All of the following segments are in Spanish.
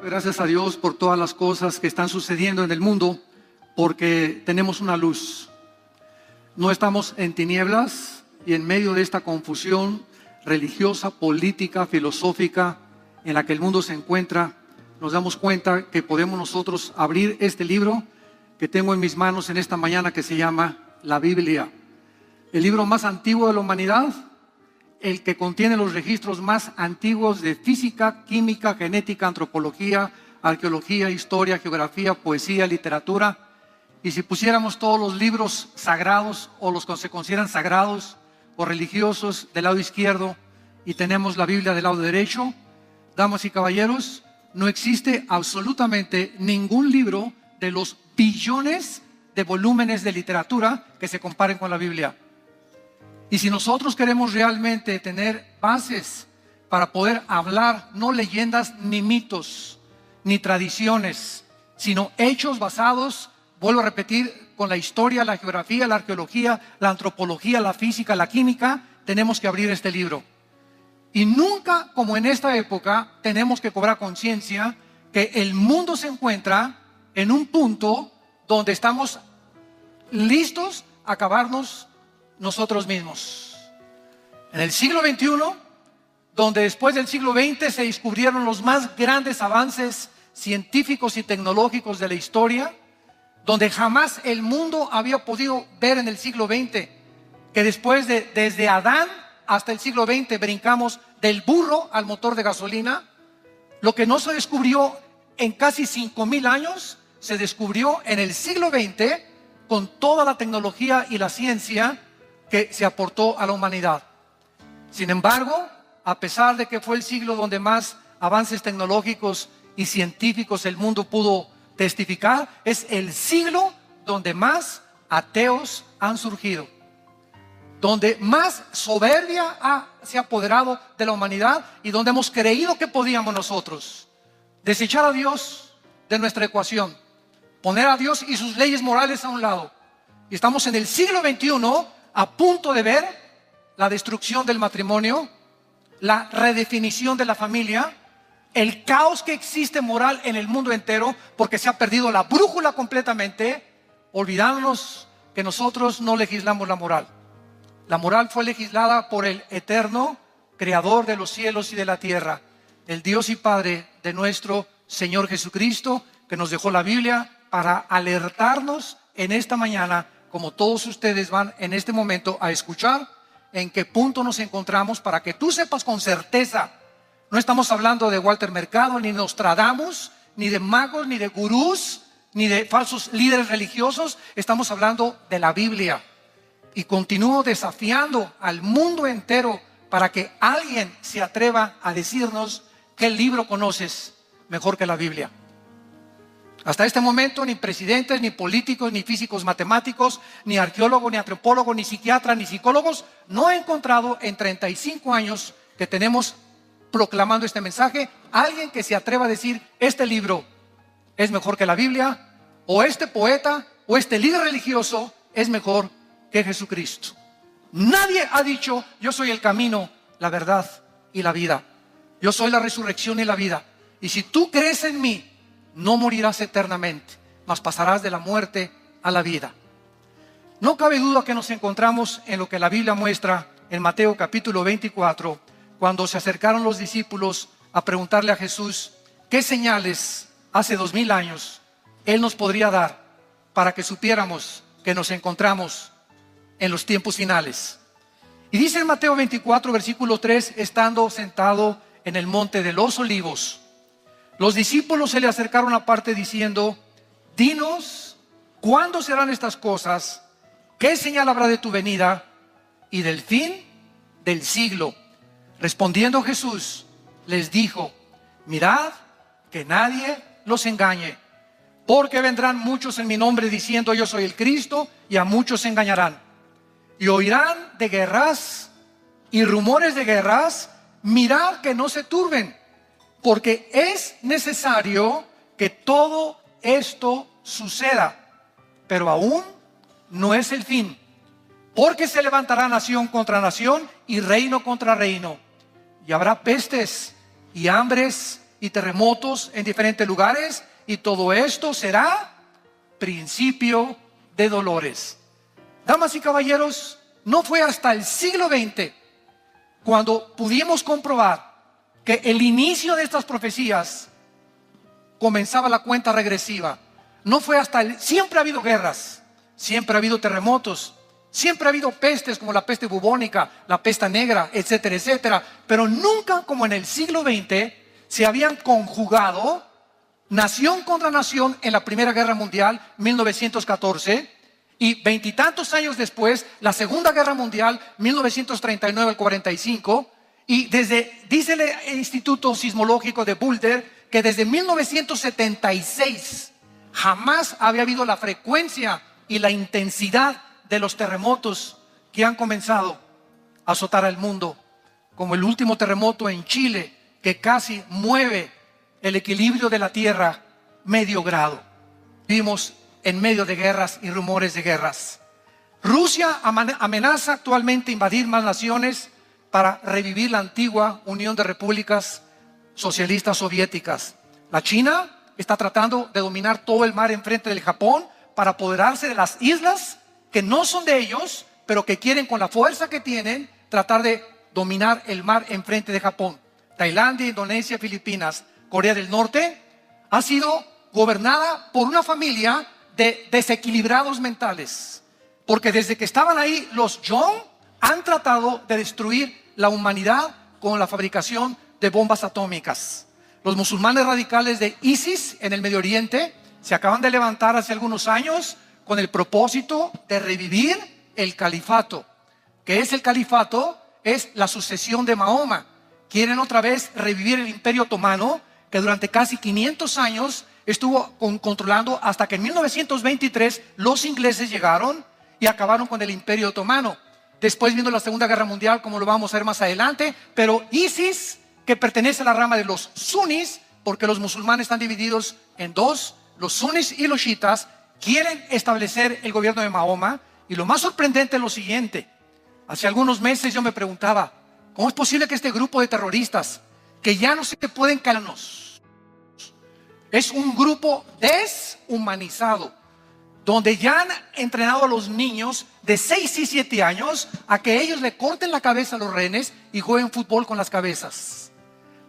Gracias a Dios por todas las cosas que están sucediendo en el mundo, porque tenemos una luz. No estamos en tinieblas y en medio de esta confusión religiosa, política, filosófica en la que el mundo se encuentra. Nos damos cuenta que podemos nosotros abrir este libro que tengo en mis manos en esta mañana, que se llama la Biblia. El libro más antiguo de la humanidad, el que contiene los registros más antiguos de física, química, genética, antropología, arqueología, historia, geografía, poesía, literatura. Y si pusiéramos todos los libros sagrados o los que se consideran sagrados o religiosos del lado izquierdo y tenemos la Biblia del lado derecho, damas y caballeros, no existe absolutamente ningún libro de los billones de volúmenes de literatura que se comparen con la Biblia. Y si nosotros queremos realmente tener bases para poder hablar, no leyendas ni mitos, ni tradiciones, sino hechos basados, vuelvo a repetir, con la historia, la geografía, la arqueología, la antropología, la física, la química, tenemos que abrir este libro. Y nunca, como en esta época, tenemos que cobrar conciencia que el mundo se encuentra en un punto donde estamos listos a acabarnos nosotros mismos. En el siglo XXI, donde después del siglo XX se descubrieron los más grandes avances científicos y tecnológicos de la historia, donde jamás el mundo había podido ver en el siglo XX, que desde Adán hasta el siglo XX brincamos del burro al motor de gasolina. Lo que no se descubrió en casi 5,000 años, se descubrió en el siglo XX con toda la tecnología y la ciencia que se aportó a la humanidad. Sin embargo, a pesar de que fue el siglo donde más avances tecnológicos y científicos el mundo pudo testificar, es el siglo donde más ateos han surgido, donde más soberbia se ha apoderado de la humanidad y donde hemos creído que podíamos nosotros desechar a Dios de nuestra ecuación, poner a Dios y sus leyes morales a un lado. Y estamos en el siglo XXI a punto de ver la destrucción del matrimonio, la redefinición de la familia, el caos que existe moral en el mundo entero, porque se ha perdido la brújula completamente, olvidándonos que nosotros no legislamos la moral. La moral fue legislada por el eterno creador de los cielos y de la tierra, el Dios y Padre de nuestro Señor Jesucristo, que nos dejó la Biblia para alertarnos en esta mañana, como todos ustedes van en este momento a escuchar, en qué punto nos encontramos, para que tú sepas con certeza. No estamos hablando de Walter Mercado, ni Nostradamus, ni de magos, ni de gurús, ni de falsos líderes religiosos. Estamos hablando de la Biblia. Y continúo desafiando al mundo entero para que alguien se atreva a decirnos qué libro conoces mejor que la Biblia. Hasta este momento ni presidentes, ni políticos, ni físicos matemáticos, ni arqueólogos, ni antropólogos, ni psiquiatras, ni psicólogos, no he encontrado en 35 años que tenemos proclamando este mensaje, alguien que se atreva a decir, este libro es mejor que la Biblia, o este poeta, o este líder religioso es mejor que Jesucristo. Nadie ha dicho, yo soy el camino, la verdad y la vida. Yo soy la resurrección y la vida. Y si tú crees en mí, no morirás eternamente, mas pasarás de la muerte a la vida. No cabe duda que nos encontramos en lo que la Biblia muestra en Mateo capítulo 24, cuando se acercaron los discípulos a preguntarle a Jesús qué señales hace 2000 años Él nos podría dar para que supiéramos que nos encontramos en los tiempos finales. Y dice en Mateo 24, versículo 3, estando sentado en el monte de los olivos, los discípulos se le acercaron aparte diciendo, dinos, ¿cuándo serán estas cosas? ¿Qué señal habrá de tu venida y del fin del siglo? Respondiendo Jesús, les dijo, mirad que nadie los engañe, porque vendrán muchos en mi nombre diciendo yo soy el Cristo, y a muchos se engañarán. Y oirán de guerras y rumores de guerras, mirad que no se turben, porque es necesario que todo esto suceda, pero aún no es el fin, porque se levantará nación contra nación y reino contra reino, y habrá pestes y hambres y terremotos en diferentes lugares, y todo esto será principio de dolores. Damas y caballeros, no fue hasta el siglo XX cuando pudimos comprobar que el inicio de estas profecías comenzaba la cuenta regresiva. No fue siempre ha habido guerras, siempre ha habido terremotos, siempre ha habido pestes como la peste bubónica, la peste negra, etcétera, etcétera. Pero nunca como en el siglo XX se habían conjugado nación contra nación en la Primera Guerra Mundial, 1914, y veintitantos años después, la Segunda Guerra Mundial, 1939 al 45, y dice el Instituto Sismológico de Boulder que desde 1976 jamás había habido la frecuencia y la intensidad de los terremotos que han comenzado a azotar al mundo, como el último terremoto en Chile, que casi mueve el equilibrio de la tierra medio grado. Vivimos en medio de guerras y rumores de guerras. Rusia amenaza actualmente invadir más naciones para revivir la antigua Unión de Repúblicas Socialistas Soviéticas. La China está tratando de dominar todo el mar enfrente del Japón para apoderarse de las islas que no son de ellos, pero que quieren, con la fuerza que tienen, tratar de dominar el mar enfrente de Japón. Tailandia, Indonesia, Filipinas, Corea del Norte ha sido gobernada por una familia de desequilibrados mentales, porque desde que estaban ahí los Jong han tratado de destruir la humanidad con la fabricación de bombas atómicas. Los musulmanes radicales de ISIS en el Medio Oriente se acaban de levantar hace algunos años con el propósito de revivir el califato. ¿Qué es el califato? Es la sucesión de Mahoma. Quieren otra vez revivir el Imperio Otomano, que durante casi 500 años estuvo controlando, hasta que en 1923 los ingleses llegaron y acabaron con el Imperio Otomano. Después vino la Segunda Guerra Mundial, como lo vamos a ver más adelante, pero ISIS, que pertenece a la rama de los sunis, porque los musulmanes están divididos en dos, los sunis y los chiitas, quieren establecer el gobierno de Mahoma. Y lo más sorprendente es lo siguiente: hace algunos meses yo me preguntaba, ¿cómo es posible que este grupo de terroristas, que ya no se pueden callarnos, es un grupo deshumanizado, donde ya han entrenado a los niños de 6 y 7 años a que ellos le corten la cabeza a los rehenes y jueguen fútbol con las cabezas,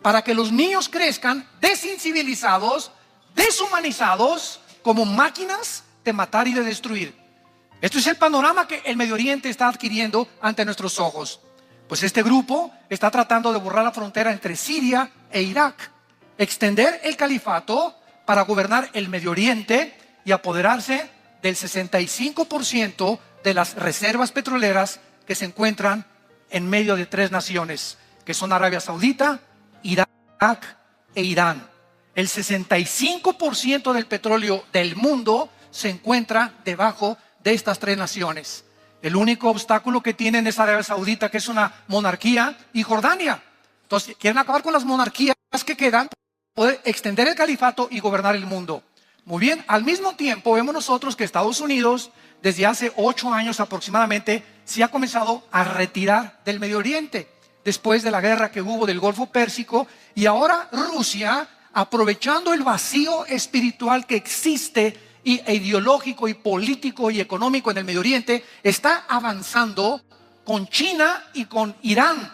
para que los niños crezcan desensibilizados, deshumanizados, como máquinas de matar y de destruir? Esto es el panorama que el Medio Oriente está adquiriendo ante nuestros ojos. Pues este grupo está tratando de borrar la frontera entre Siria e Irak, extender el califato para gobernar el Medio Oriente y apoderarse del 65% de las reservas petroleras que se encuentran en medio de 3 naciones, que son Arabia Saudita, Irak e Irán. El 65% del petróleo del mundo se encuentra debajo de estas 3 naciones. El único obstáculo que tienen es Arabia Saudita, que es una monarquía, y Jordania. Entonces quieren acabar con las monarquías que quedan, poder extender el califato y gobernar el mundo. Muy bien, al mismo tiempo vemos nosotros que Estados Unidos, desde hace 8 años aproximadamente, se ha comenzado a retirar del Medio Oriente, después de la guerra que hubo del Golfo Pérsico. Y ahora Rusia, aprovechando el vacío espiritual que existe, ideológico y político y económico en el Medio Oriente, está avanzando con China y con Irán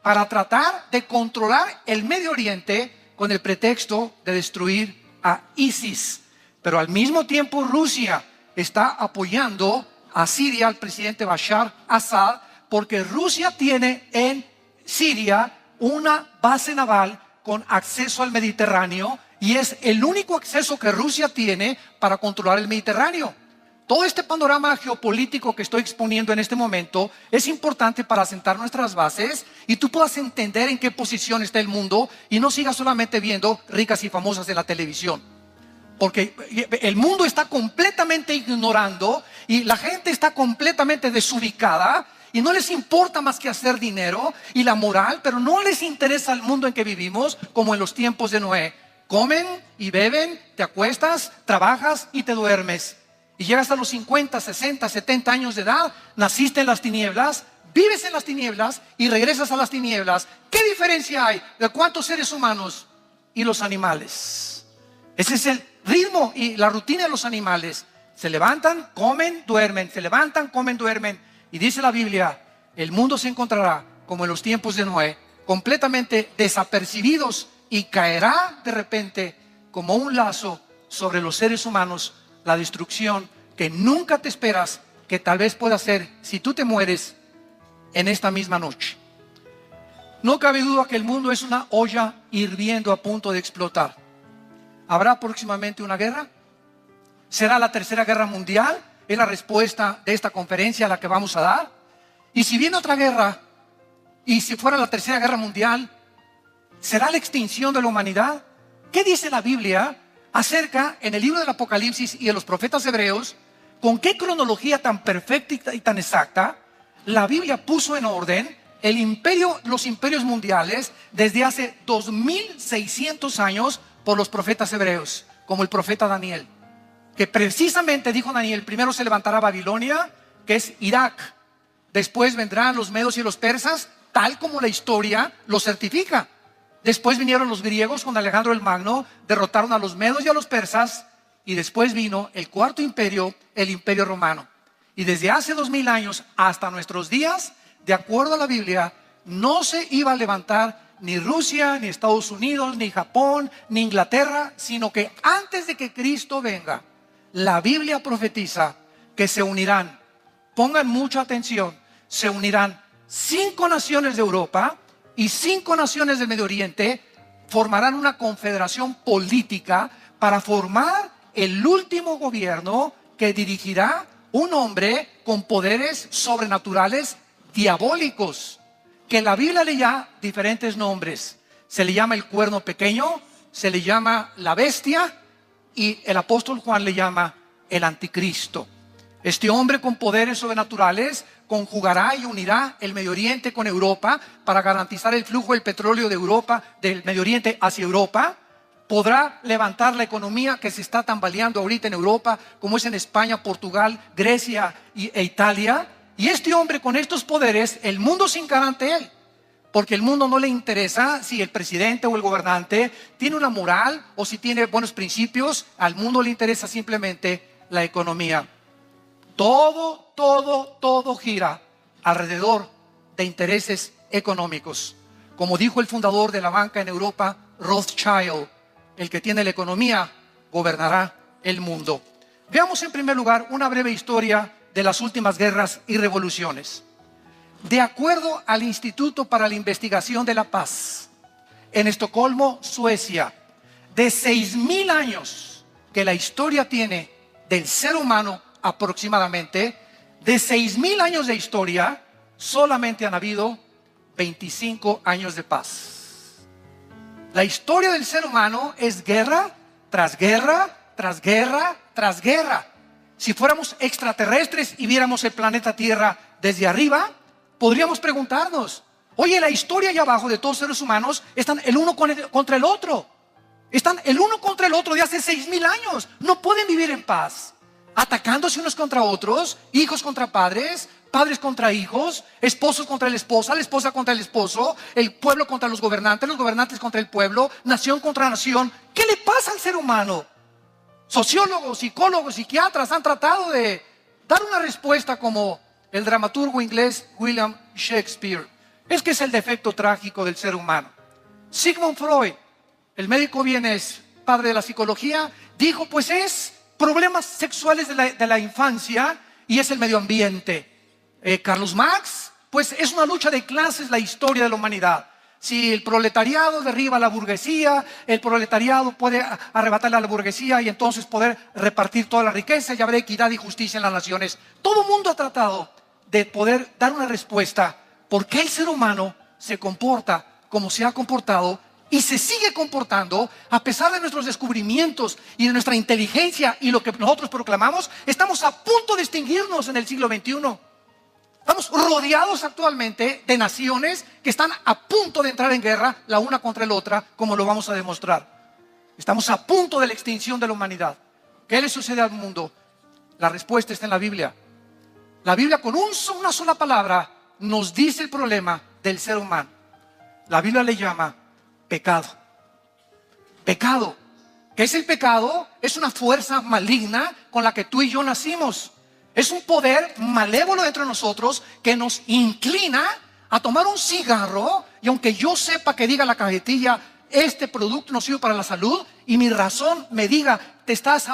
para tratar de controlar el Medio Oriente con el pretexto de destruir a ISIS. Pero al mismo tiempo Rusia está apoyando a Siria, al presidente Bashar Assad, porque Rusia tiene en Siria una base naval con acceso al Mediterráneo, y es el único acceso que Rusia tiene para controlar el Mediterráneo. Todo este panorama geopolítico que estoy exponiendo en este momento es importante para asentar nuestras bases y tú puedas entender en qué posición está el mundo y no sigas solamente viendo ricas y famosas en la televisión. Porque el mundo está completamente ignorando y la gente está completamente desubicada y no les importa más que hacer dinero y la moral, pero no les interesa el mundo en que vivimos, como en los tiempos de Noé. Comen y beben, te acuestas, trabajas y te duermes. Y llegas a los 50, 60, 70 años de edad, naciste en las tinieblas, vives en las tinieblas y regresas a las tinieblas. ¿Qué diferencia hay de cuántos seres humanos? y los animales. Ese es el ritmo y la rutina de los animales. Se levantan, comen, duermen, se levantan, comen, duermen. Y dice la Biblia, el mundo se encontrará como en los tiempos de Noé, completamente desapercibidos, y caerá de repente como un lazo sobre los seres humanos la destrucción que nunca te esperas que tal vez pueda ser si tú te mueres en esta misma noche. No cabe duda que el mundo es una olla hirviendo a punto de explotar. ¿Habrá próximamente una guerra? ¿Será la tercera guerra mundial? Es la respuesta de esta conferencia a la que vamos a dar. Y si viene otra guerra, y si fuera la tercera guerra mundial, ¿será la extinción de la humanidad? ¿Qué dice la Biblia acerca, en el libro del Apocalipsis y de los profetas hebreos, con qué cronología tan perfecta y tan exacta la Biblia puso en orden los imperios mundiales desde hace 2600 años por los profetas hebreos, como el profeta Daniel, que precisamente dijo Daniel: primero se levantará Babilonia, que es Irak, después vendrán los medos y los persas, tal como la historia lo certifica. Después vinieron los griegos con Alejandro el Magno, derrotaron a los medos y a los persas, y después vino el cuarto imperio, el imperio romano. Y desde hace 2000 años hasta nuestros días, de acuerdo a la Biblia, no se iba a levantar ni Rusia, ni Estados Unidos, ni Japón, ni Inglaterra, sino que antes de que Cristo venga, la Biblia profetiza que se unirán, pongan mucha atención, se unirán 5 naciones de Europa y 5 naciones del Medio Oriente, formarán una confederación política para formar el último gobierno que dirigirá un hombre con poderes sobrenaturales diabólicos, que la Biblia le llama diferentes nombres. Se le llama el cuerno pequeño, se le llama la bestia, y el apóstol Juan le llama el anticristo. Este hombre con poderes sobrenaturales conjugará y unirá el Medio Oriente con Europa para garantizar el flujo del petróleo de Europa, del Medio Oriente hacia Europa. Podrá levantar la economía que se está tambaleando ahorita en Europa, como es en España, Portugal, Grecia e Italia. Y este hombre con estos poderes, el mundo se hincará ante él, porque el mundo no le interesa si el presidente o el gobernante tiene una moral o si tiene buenos principios. Al mundo le interesa simplemente la economía. Todo gira alrededor de intereses económicos. Como dijo el fundador de la banca en Europa, Rothschild, el que tiene la economía gobernará el mundo. Veamos en primer lugar una breve historia de las últimas guerras y revoluciones. De acuerdo al Instituto para la Investigación de la Paz, en Estocolmo, Suecia, de 6000 años que la historia tiene del ser humano aproximadamente, de 6000 años de historia, solamente han habido 25 años de paz. La historia del ser humano es guerra tras guerra, tras guerra, tras guerra. Si fuéramos extraterrestres y viéramos el planeta Tierra desde arriba, podríamos preguntarnos: oye, la historia allá abajo de todos los seres humanos están el uno contra el otro. Están el uno contra el otro de hace 6000 años. No pueden vivir en paz, atacándose unos contra otros, hijos contra padres, padres contra hijos, esposos contra la esposa contra el esposo, el pueblo contra los gobernantes contra el pueblo, nación contra nación. ¿Qué le pasa al ser humano? Sociólogos, psicólogos, psiquiatras han tratado de dar una respuesta como el dramaturgo inglés William Shakespeare. Es que es el defecto trágico del ser humano. Sigmund Freud, el médico vienes, padre de la psicología, dijo: pues es problemas sexuales de la infancia y es el medio ambiente. Carlos Marx, pues es una lucha de clases la historia de la humanidad. Si el proletariado derriba a la burguesía, el proletariado puede arrebatarle a la burguesía y entonces poder repartir toda la riqueza y habrá equidad y justicia en las naciones. Todo el mundo ha tratado de poder dar una respuesta por qué el ser humano se comporta como se ha comportado y se sigue comportando a pesar de nuestros descubrimientos y de nuestra inteligencia y lo que nosotros proclamamos. Estamos a punto de extinguirnos en el siglo XXI. Estamos rodeados actualmente de naciones que están a punto de entrar en guerra la una contra la otra, como lo vamos a demostrar. Estamos a punto de la extinción de la humanidad. ¿Qué le sucede al mundo? La respuesta está en la Biblia. La Biblia con una sola palabra nos dice el problema del ser humano. La Biblia le llama pecado. Pecado. ¿Qué es el pecado? Es una fuerza maligna con la que tú y yo nacimos. Es un poder malévolo dentro de nosotros que nos inclina a tomar un cigarro, y aunque yo sepa que diga la cajetilla, este producto no sirve para la salud, y mi razón me diga, te estás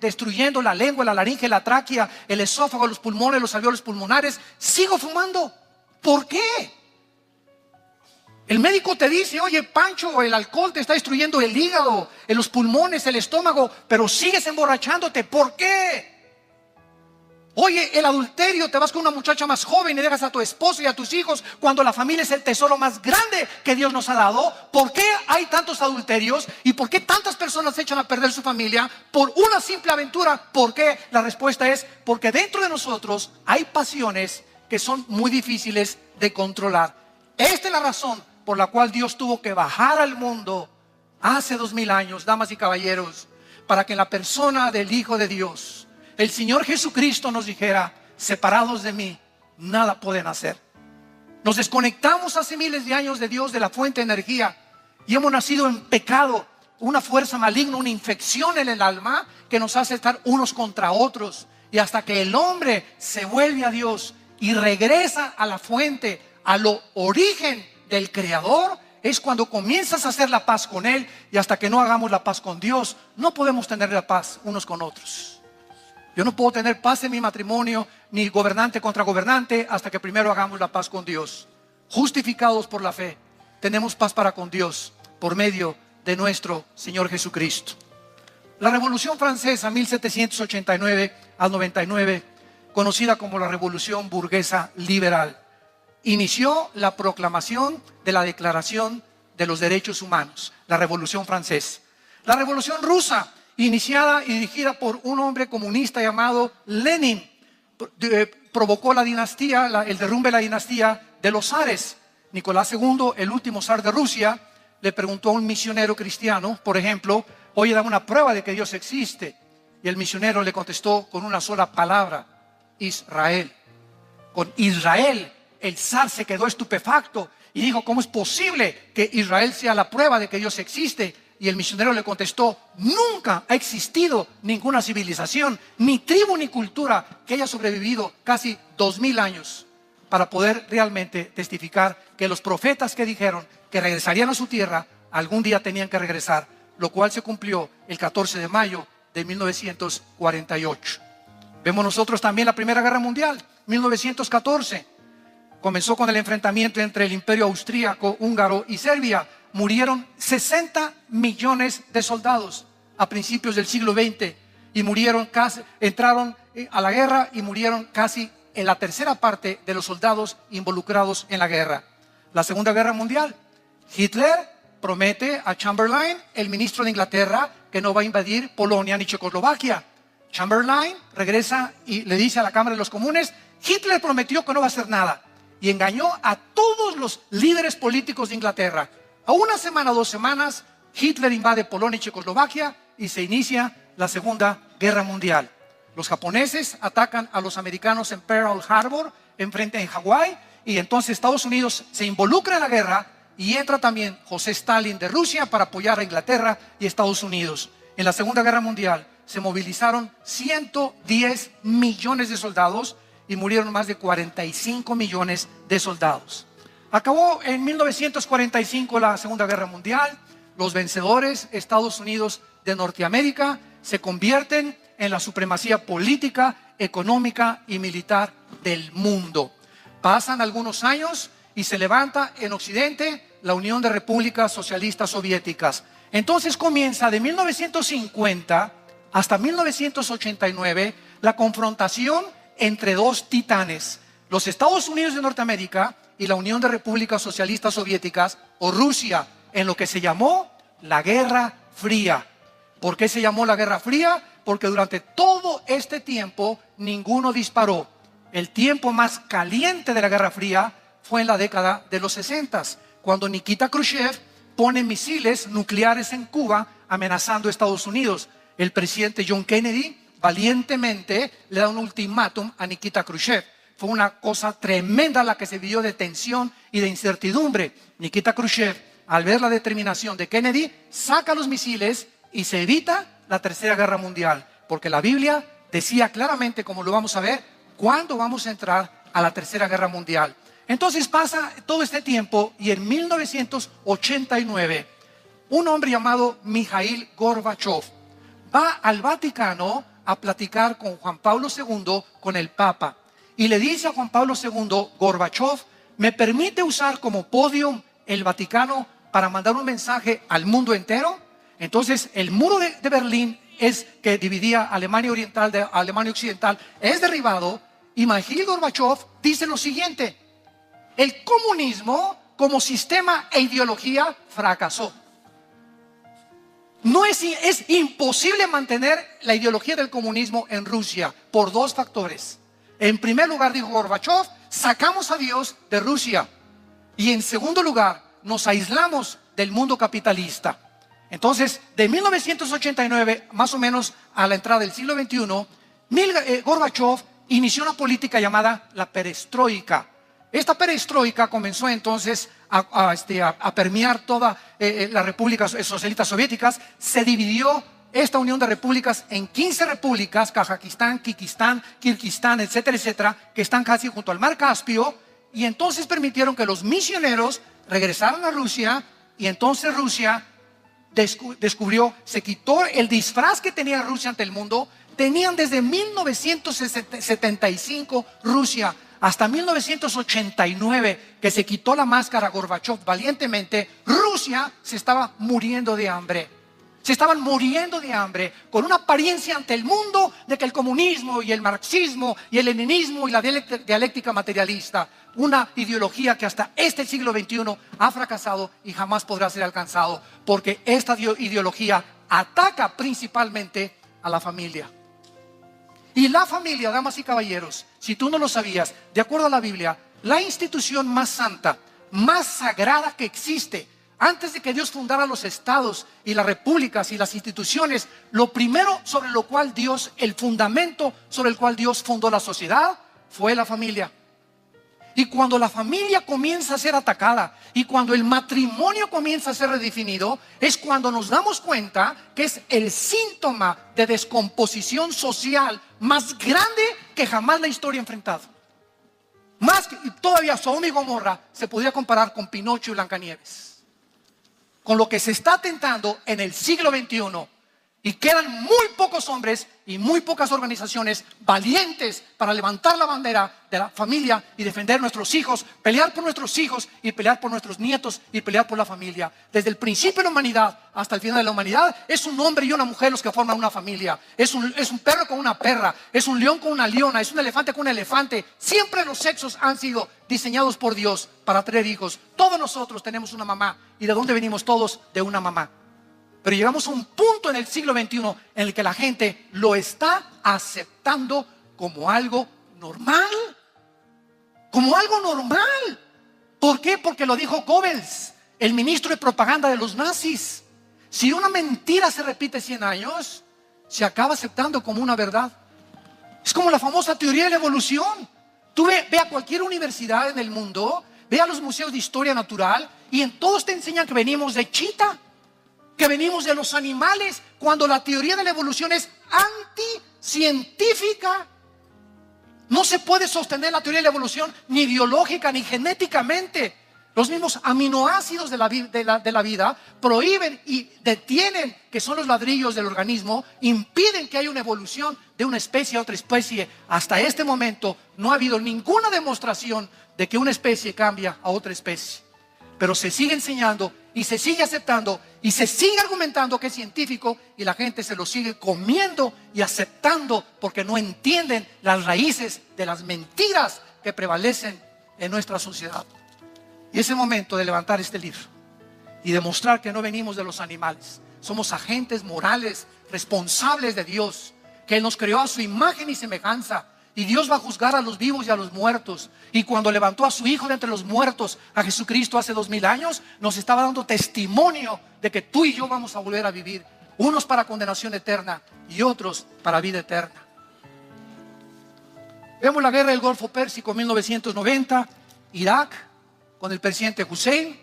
destruyendo la lengua, la laringe, la tráquea, el esófago, los pulmones, los alveolos pulmonares, sigo fumando. ¿Por qué? El médico te dice, oye Pancho, el alcohol te está destruyendo el hígado, los pulmones, el estómago, pero sigues emborrachándote. ¿Por qué? Oye, el adulterio, te vas con una muchacha más joven y dejas a tu esposo y a tus hijos cuando la familia es el tesoro más grande que Dios nos ha dado. ¿Por qué hay tantos adulterios? ¿Y por qué tantas personas se echan a perder su familia por una simple aventura? ¿Por qué? La respuesta es porque dentro de nosotros hay pasiones que son muy difíciles de controlar. Esta es la razón por la cual Dios tuvo que bajar al mundo hace 2000 años, damas y caballeros, para que en la persona del Hijo de Dios, el Señor Jesucristo, nos dijera, separados de mí, nada pueden hacer. Nos desconectamos hace miles de años de Dios, de la fuente de energía, y hemos nacido en pecado, una fuerza maligna, una infección en el alma que nos hace estar unos contra otros. Y hasta que el hombre se vuelve a Dios y regresa a la fuente, a lo origen del Creador, es cuando comienzas a hacer la paz con Él. Y hasta que no hagamos la paz con Dios, no podemos tener la paz unos con otros. Yo no puedo tener paz en mi matrimonio, ni gobernante contra gobernante, hasta que primero hagamos la paz con Dios. Justificados por la fe, tenemos paz para con Dios por medio de nuestro Señor Jesucristo. La Revolución Francesa, 1789 al 99, conocida como la Revolución Burguesa Liberal, inició la proclamación de la Declaración de los Derechos Humanos, la Revolución Francesa. La Revolución Rusa, iniciada y dirigida por un hombre comunista llamado Lenin, provocó la dinastía, el derrumbe de la dinastía de los zares. Nicolás II, el último zar de Rusia, le preguntó a un misionero cristiano, por ejemplo, oye, dame una prueba de que Dios existe. Y el misionero le contestó con una sola palabra: Israel. Con Israel, el zar se quedó estupefacto y dijo, ¿cómo es posible que Israel sea la prueba de que Dios existe? Y el misionero le contestó, nunca ha existido ninguna civilización, ni tribu ni cultura que haya sobrevivido casi 2000 años para poder realmente testificar que los profetas que dijeron que regresarían a su tierra, algún día tenían que regresar, lo cual se cumplió el 14 de mayo de 1948. Vemos nosotros también la Primera Guerra Mundial, 1914. Comenzó con el enfrentamiento entre el Imperio Austríaco, Húngaro y Serbia. Murieron 60 millones de soldados a principios del siglo XX y entraron a la guerra y murieron casi en la tercera parte de los soldados involucrados en la guerra. La Segunda Guerra Mundial, Hitler promete a Chamberlain, el ministro de Inglaterra, que no va a invadir Polonia ni Checoslovaquia. Chamberlain regresa y le dice a la Cámara de los Comunes, Hitler prometió que no va a hacer nada, y engañó a todos los líderes políticos de Inglaterra. A una semana o 2 semanas, Hitler invade Polonia y Checoslovaquia y se inicia la Segunda Guerra Mundial. Los japoneses atacan a los americanos en Pearl Harbor, enfrente en Hawái, y entonces Estados Unidos se involucra en la guerra y entra también José Stalin de Rusia para apoyar a Inglaterra y Estados Unidos. En la Segunda Guerra Mundial se movilizaron 110 millones de soldados y murieron más de 45 millones de soldados. Acabó en 1945 la Segunda Guerra Mundial. Los vencedores, Estados Unidos de Norteamérica, se convierten en la supremacía política, económica y militar del mundo. Pasan algunos años y se levanta en Occidente la Unión de Repúblicas Socialistas Soviéticas. Entonces comienza de 1950 hasta 1989 la confrontación entre dos titanes, los Estados Unidos de Norteamérica y la Unión de Repúblicas Socialistas Soviéticas, o Rusia, en lo que se llamó la Guerra Fría. ¿Por qué se llamó la Guerra Fría? Porque durante todo este tiempo ninguno disparó. El tiempo más caliente de la Guerra Fría fue en la década de los 60, cuando Nikita Khrushchev pone misiles nucleares en Cuba amenazando a Estados Unidos. El presidente John Kennedy valientemente le da un ultimátum a Nikita Khrushchev. Fue una cosa tremenda la que se vivió de tensión y de incertidumbre. Nikita Khrushchev al ver la determinación de Kennedy, saca los misiles y se evita la Tercera Guerra Mundial, porque la Biblia decía claramente, como lo vamos a ver, cuándo vamos a entrar a la Tercera Guerra Mundial. Entonces pasa todo este tiempo y en 1989 un hombre llamado Mikhail Gorbachev va al Vaticano a platicar con Juan Pablo II, con el Papa, y le dice a Juan Pablo II: Gorbachev, ¿me permite usar como podio el Vaticano para mandar un mensaje al mundo entero? Entonces el muro de Berlín, que dividía Alemania Oriental de Alemania Occidental, es derribado, y Mikhail Gorbachev dice lo siguiente: el comunismo como sistema e ideología fracasó. Es imposible mantener la ideología del comunismo en Rusia por dos factores. En primer lugar, dijo Gorbachev, sacamos a Dios de Rusia. Y en segundo lugar, nos aislamos del mundo capitalista. Entonces, de 1989, más o menos a la entrada del siglo XXI, Gorbachev inició una política llamada la perestroika. Esta perestroika comenzó entonces a permear toda las repúblicas socialistas soviéticas. Se dividió esta unión de repúblicas en 15 repúblicas: Kazajistán, Kirguistán, etcétera, etcétera, que están casi junto al mar Caspio. Y entonces permitieron que los misioneros regresaran a Rusia. Y entonces Rusia descubrió, se quitó el disfraz que tenía Rusia ante el mundo. Tenían desde 1975 Rusia hasta 1989, que se quitó la máscara Gorbachev valientemente. Rusia se estaba muriendo de hambre. Se estaban muriendo de hambre, con una apariencia ante el mundo de que el comunismo y el marxismo y el leninismo y la dialéctica materialista, una ideología que hasta este siglo XXI ha fracasado y jamás podrá ser alcanzado, porque esta ideología ataca principalmente a la familia. Y la familia, damas y caballeros, si tú no lo sabías, de acuerdo a la Biblia, la institución más santa, más sagrada que existe, antes de que Dios fundara los estados y las repúblicas y las instituciones, lo primero sobre lo cual Dios, el fundamento sobre el cual Dios fundó la sociedad, fue la familia. Y cuando la familia comienza a ser atacada y cuando el matrimonio comienza a ser redefinido, es cuando nos damos cuenta que es el síntoma de descomposición social más grande que jamás la historia ha enfrentado. Más que todavía Sodoma y Gomorra se podría comparar con Pinocho y Blancanieves. Con lo que se está atentando en el siglo XXI. Y quedan muy pocos hombres y muy pocas organizaciones valientes para levantar la bandera de la familia y defender a nuestros hijos, pelear por nuestros hijos y pelear por nuestros nietos y pelear por la familia. Desde el principio de la humanidad hasta el final de la humanidad, es un hombre y una mujer los que forman una familia. Es un perro con una perra, es un león con una leona, es un elefante con un elefante. Siempre los sexos han sido diseñados por Dios para tener hijos. Todos nosotros tenemos una mamá. ¿Y de dónde venimos todos? De una mamá. Pero llegamos a un punto en el siglo XXI en el que la gente lo está aceptando como algo normal. Como algo normal. ¿Por qué? Porque lo dijo Goebbels, el ministro de propaganda de los nazis. Si una mentira se repite 100 años, se acaba aceptando como una verdad. Es como la famosa teoría de la evolución. Tú ve a cualquier universidad en el mundo, ve a los museos de historia natural y en todos te enseñan que venimos de chita, que venimos de los animales, cuando la teoría de la evolución es anticientífica. No se puede sostener la teoría de la evolución ni biológica ni genéticamente. Los mismos aminoácidos de la vida prohíben y detienen, que son los ladrillos del organismo, impiden que haya una evolución de una especie a otra especie. Hasta este momento no ha habido ninguna demostración de que una especie cambia a otra especie. Pero se sigue enseñando y se sigue aceptando y se sigue argumentando que es científico, y la gente se lo sigue comiendo y aceptando porque no entienden las raíces de las mentiras que prevalecen en nuestra sociedad. Y es el momento de levantar este libro y demostrar que no venimos de los animales. Somos agentes morales, responsables de Dios, que Él nos creó a su imagen y semejanza. Y Dios va a juzgar a los vivos y a los muertos. Y cuando levantó a su Hijo de entre los muertos, a Jesucristo, hace 2000 años, nos estaba dando testimonio de que tú y yo vamos a volver a vivir. Unos para condenación eterna y otros para vida eterna. Vemos la guerra del Golfo Pérsico en 1990, Irak, con el presidente Hussein.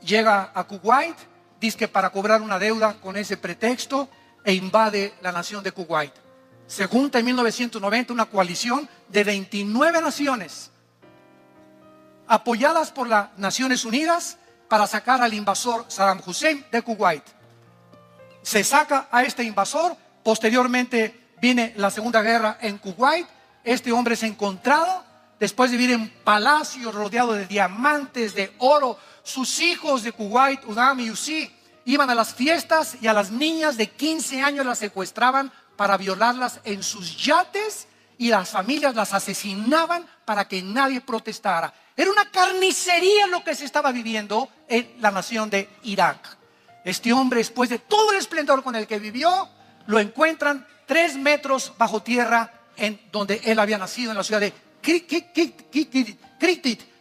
llega a Kuwait, dice que para cobrar una deuda con ese pretexto, e invade la nación de Kuwait. Se junta en 1990 una coalición de 29 naciones, apoyadas por las Naciones Unidas, para sacar al invasor Saddam Hussein de Kuwait. Se saca a este invasor. Posteriormente viene la Segunda Guerra en Kuwait. Este hombre es encontrado después de vivir en palacios rodeado de diamantes, de oro. Sus hijos de Kuwait, Udam y Uzi, iban a las fiestas y a las niñas de 15 años las secuestraban para violarlas en sus yates, y las familias las asesinaban para que nadie protestara. Era una carnicería lo que se estaba viviendo en la nación de Irak. Este hombre, después de todo el esplendor con el que vivió, lo encuentran 3 metros bajo tierra en donde él había nacido, en la ciudad de Kritik,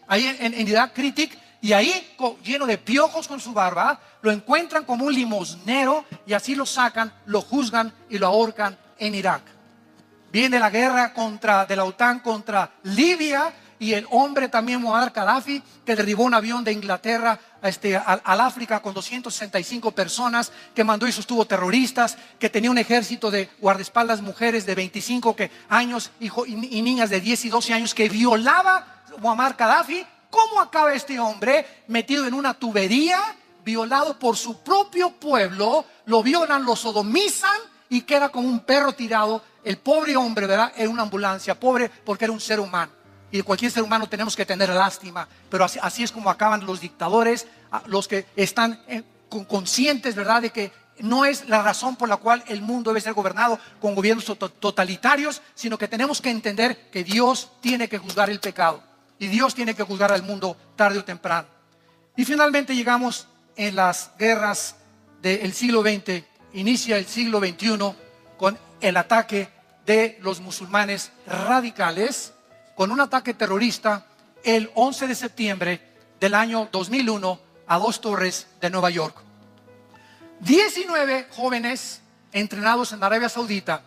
ahí en Irak, Kritik. Y ahí, lleno de piojos con su barba, lo encuentran como un limosnero, y así lo sacan, lo juzgan y lo ahorcan en Irak. Viene la guerra de la OTAN contra Libia, y el hombre también, Muammar Gaddafi, que derribó un avión de Inglaterra al África con 265 personas, que mandó y sostuvo terroristas, que tenía un ejército de guardaespaldas mujeres de 25 años y niñas de 10 y 12 años que violaba Muammar Gaddafi. ¿Cómo acaba este hombre? Metido en una tubería, violado por su propio pueblo. Lo violan, lo sodomizan y queda como un perro tirado. El pobre hombre, ¿verdad?, en una ambulancia. Pobre porque era un ser humano. Y de cualquier ser humano tenemos que tener lástima. Pero así es como acaban los dictadores, los que están conscientes, ¿verdad?, de que no es la razón por la cual el mundo debe ser gobernado con gobiernos totalitarios, sino que tenemos que entender que Dios tiene que juzgar el pecado. Y Dios tiene que juzgar al mundo tarde o temprano. Y finalmente llegamos en las guerras del siglo XX. Inicia el siglo XXI con el ataque de los musulmanes radicales, con un ataque terrorista el 11 de septiembre del año 2001 a 2 torres de Nueva York. 19 jóvenes entrenados en Arabia Saudita,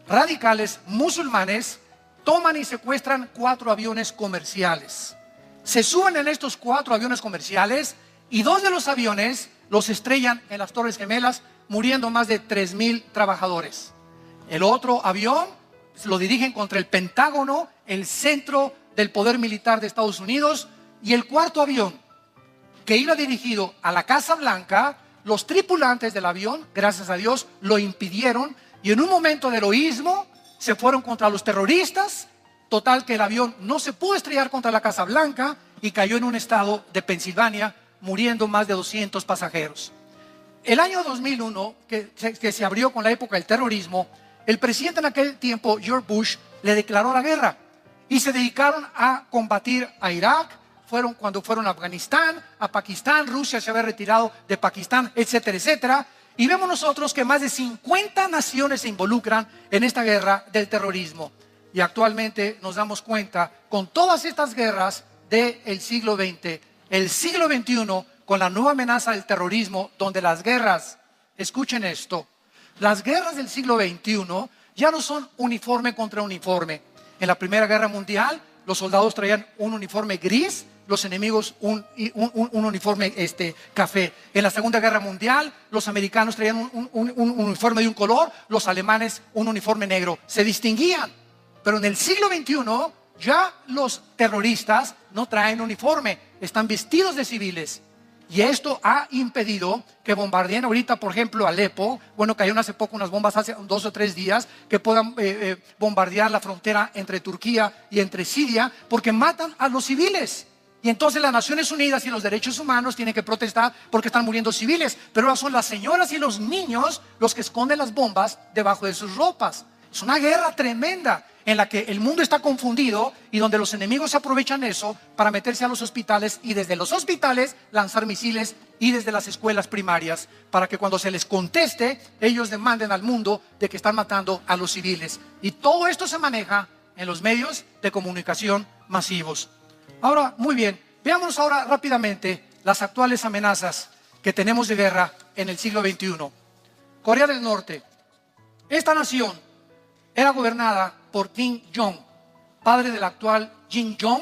radicales musulmanes, toman y secuestran 4 aviones comerciales. Se suben en estos 4 aviones comerciales y 2 de los aviones los estrellan en las Torres Gemelas, muriendo más de 3,000 trabajadores. El otro avión lo dirigen contra el Pentágono, el centro del poder militar de Estados Unidos. Y el 4.º avión, que iba dirigido a la Casa Blanca, los tripulantes del avión, gracias a Dios, lo impidieron, y en un momento de heroísmo se fueron contra los terroristas. Total que el avión no se pudo estrellar contra la Casa Blanca y cayó en un estado de Pensilvania, muriendo más de 200 pasajeros. El año 2001, que se abrió con la época del terrorismo, el presidente en aquel tiempo, George Bush, le declaró la guerra y se dedicaron a combatir a Irak. Cuando fueron a Afganistán, a Pakistán. Rusia se había retirado de Pakistán, etcétera, etcétera. Y vemos nosotros que más de 50 naciones se involucran en esta guerra del terrorismo. Y actualmente nos damos cuenta, con todas estas guerras del siglo XX, el siglo XXI, con la nueva amenaza del terrorismo, donde las guerras, escuchen esto, las guerras del siglo XXI ya no son uniforme contra uniforme. En la Primera Guerra Mundial, los soldados traían un uniforme gris, los enemigos un uniforme café. En la Segunda Guerra Mundial, los americanos traían un uniforme de un color, los alemanes un uniforme negro. Se distinguían. Pero en el siglo XXI, ya los terroristas no traen uniforme, están vestidos de civiles. Y esto ha impedido que bombardeen ahorita, por ejemplo, Alepo. Bueno, cayeron hace poco unas bombas, hace 2 o 3 días, que puedan bombardear la frontera entre Turquía y entre Siria, porque matan a los civiles. Y entonces las Naciones Unidas y los derechos humanos tienen que protestar porque están muriendo civiles. Pero ahora son las señoras y los niños los que esconden las bombas debajo de sus ropas. Es una guerra tremenda en la que el mundo está confundido y donde los enemigos se aprovechan eso para meterse a los hospitales y desde los hospitales lanzar misiles, y desde las escuelas primarias, para que cuando se les conteste ellos demanden al mundo de que están matando a los civiles. Y todo esto se maneja en los medios de comunicación masivos. Ahora, muy bien, veamos ahora rápidamente las actuales amenazas que tenemos de guerra en el siglo XXI. Corea del Norte. Esta nación era gobernada por Kim Jong, padre del actual Kim Jong,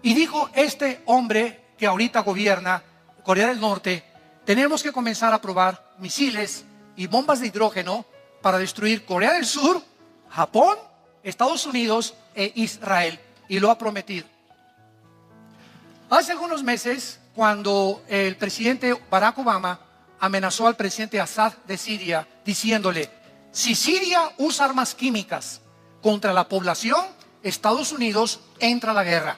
y dijo este hombre que ahorita gobierna Corea del Norte, tenemos que comenzar a probar misiles y bombas de hidrógeno para destruir Corea del Sur, Japón, Estados Unidos e Israel. Y lo ha prometido. Hace algunos meses, cuando el presidente Barack Obama amenazó al presidente Assad de Siria, diciéndole: si Siria usa armas químicas contra la población, Estados Unidos entra a la guerra.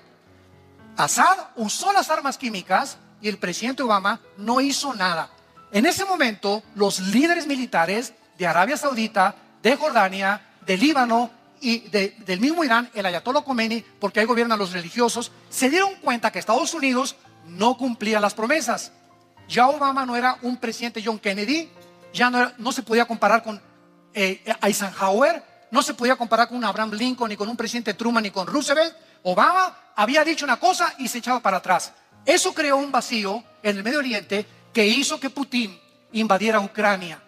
Assad usó las armas químicas y el presidente Obama no hizo nada. En ese momento, los líderes militares de Arabia Saudita, de Jordania, de Líbano y del mismo Irán, el Ayatollah Khomeini, porque ahí gobiernan los religiosos, se dieron cuenta que Estados Unidos no cumplía las promesas. Ya Obama no era un presidente John Kennedy, ya no se podía comparar con Eisenhower, no se podía comparar con un Abraham Lincoln, ni con un presidente Truman, ni con Roosevelt. Obama había dicho una cosa y se echaba para atrás. Eso creó un vacío en el Medio Oriente que hizo que Putin invadiera Ucrania.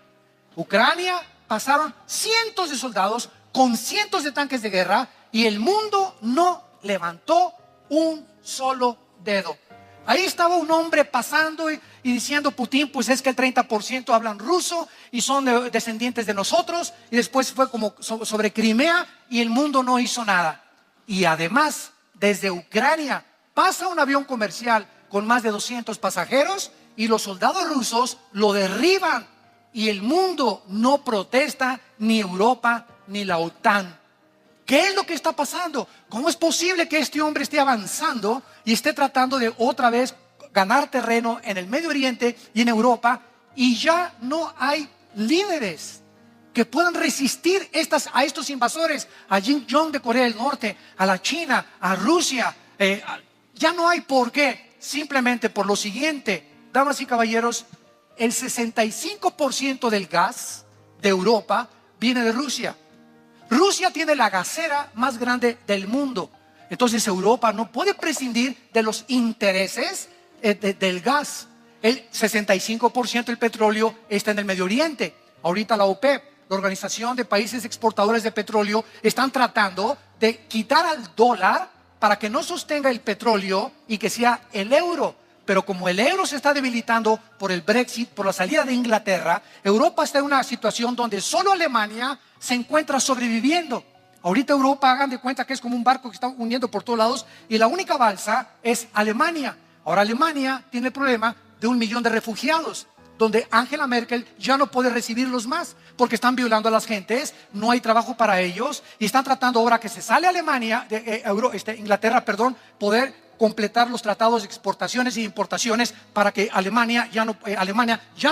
Ucrania pasaron cientos de soldados con cientos de tanques de guerra y el mundo no levantó un solo dedo. Ahí estaba un hombre pasando y diciendo: Putin, pues es que el 30% hablan ruso y son descendientes de nosotros. Y después fue como sobre Crimea y el mundo no hizo nada. Y además, desde Ucrania pasa un avión comercial con más de 200 pasajeros y los soldados rusos lo derriban. Y el mundo no protesta, ni Europa ni la OTAN. ¿Qué es lo que está pasando? ¿Cómo es posible que este hombre esté avanzando y esté tratando de otra vez ganar terreno en el Medio Oriente y en Europa, y ya no hay líderes que puedan resistir a estos invasores, a Kim Jong de Corea del Norte, a la China, a Rusia? Ya no hay por qué, simplemente por lo siguiente, damas y caballeros: el 65% del gas de Europa viene de Rusia. Rusia tiene la gasera más grande del mundo. Entonces Europa no puede prescindir de los intereses del gas. El 65% del petróleo está en el Medio Oriente. Ahorita la OPEP, la Organización de Países Exportadores de Petróleo, están tratando de quitar al dólar para que no sostenga el petróleo y que sea el euro. Pero como el euro se está debilitando por el Brexit, por la salida de Inglaterra, Europa está en una situación donde solo Alemania se encuentra sobreviviendo. Ahorita Europa, hagan de cuenta que es como un barco que está hundiendo por todos lados y la única balsa es Alemania. Ahora Alemania tiene el problema de 1 millón de refugiados, donde Angela Merkel ya no puede recibirlos más porque están violando a las gentes, no hay trabajo para ellos y están tratando ahora que se sale Alemania, Inglaterra, poder completar los tratados de exportaciones e importaciones para que Alemania ya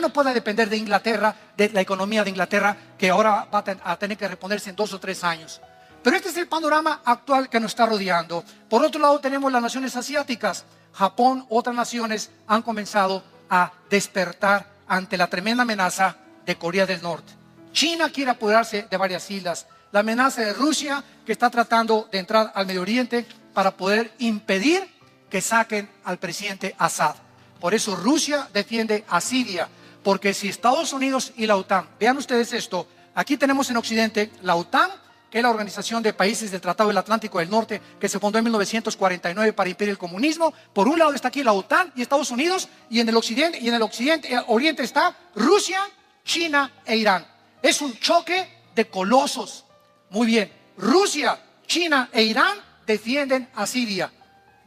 no pueda depender de Inglaterra, de la economía de Inglaterra, que ahora va a tener que reponerse en 2 o 3 años. Pero este es el panorama actual que nos está rodeando. Por otro lado tenemos las naciones asiáticas. Japón, otras naciones han comenzado a despertar ante la tremenda amenaza de Corea del Norte. China quiere apoderarse de varias islas. La amenaza de Rusia, que está tratando de entrar al Medio Oriente para poder impedir que saquen al presidente Assad. Por eso Rusia defiende a Siria, porque si Estados Unidos y la OTAN, vean ustedes esto, aquí tenemos en Occidente la OTAN, que es la Organización de Países del Tratado del Atlántico del Norte, que se fundó en 1949 para impedir el comunismo. Por un lado está aquí la OTAN y Estados Unidos, y en el Oriente está Rusia, China e Irán. Es un choque de colosos. Muy bien, Rusia, China e Irán defienden a Siria.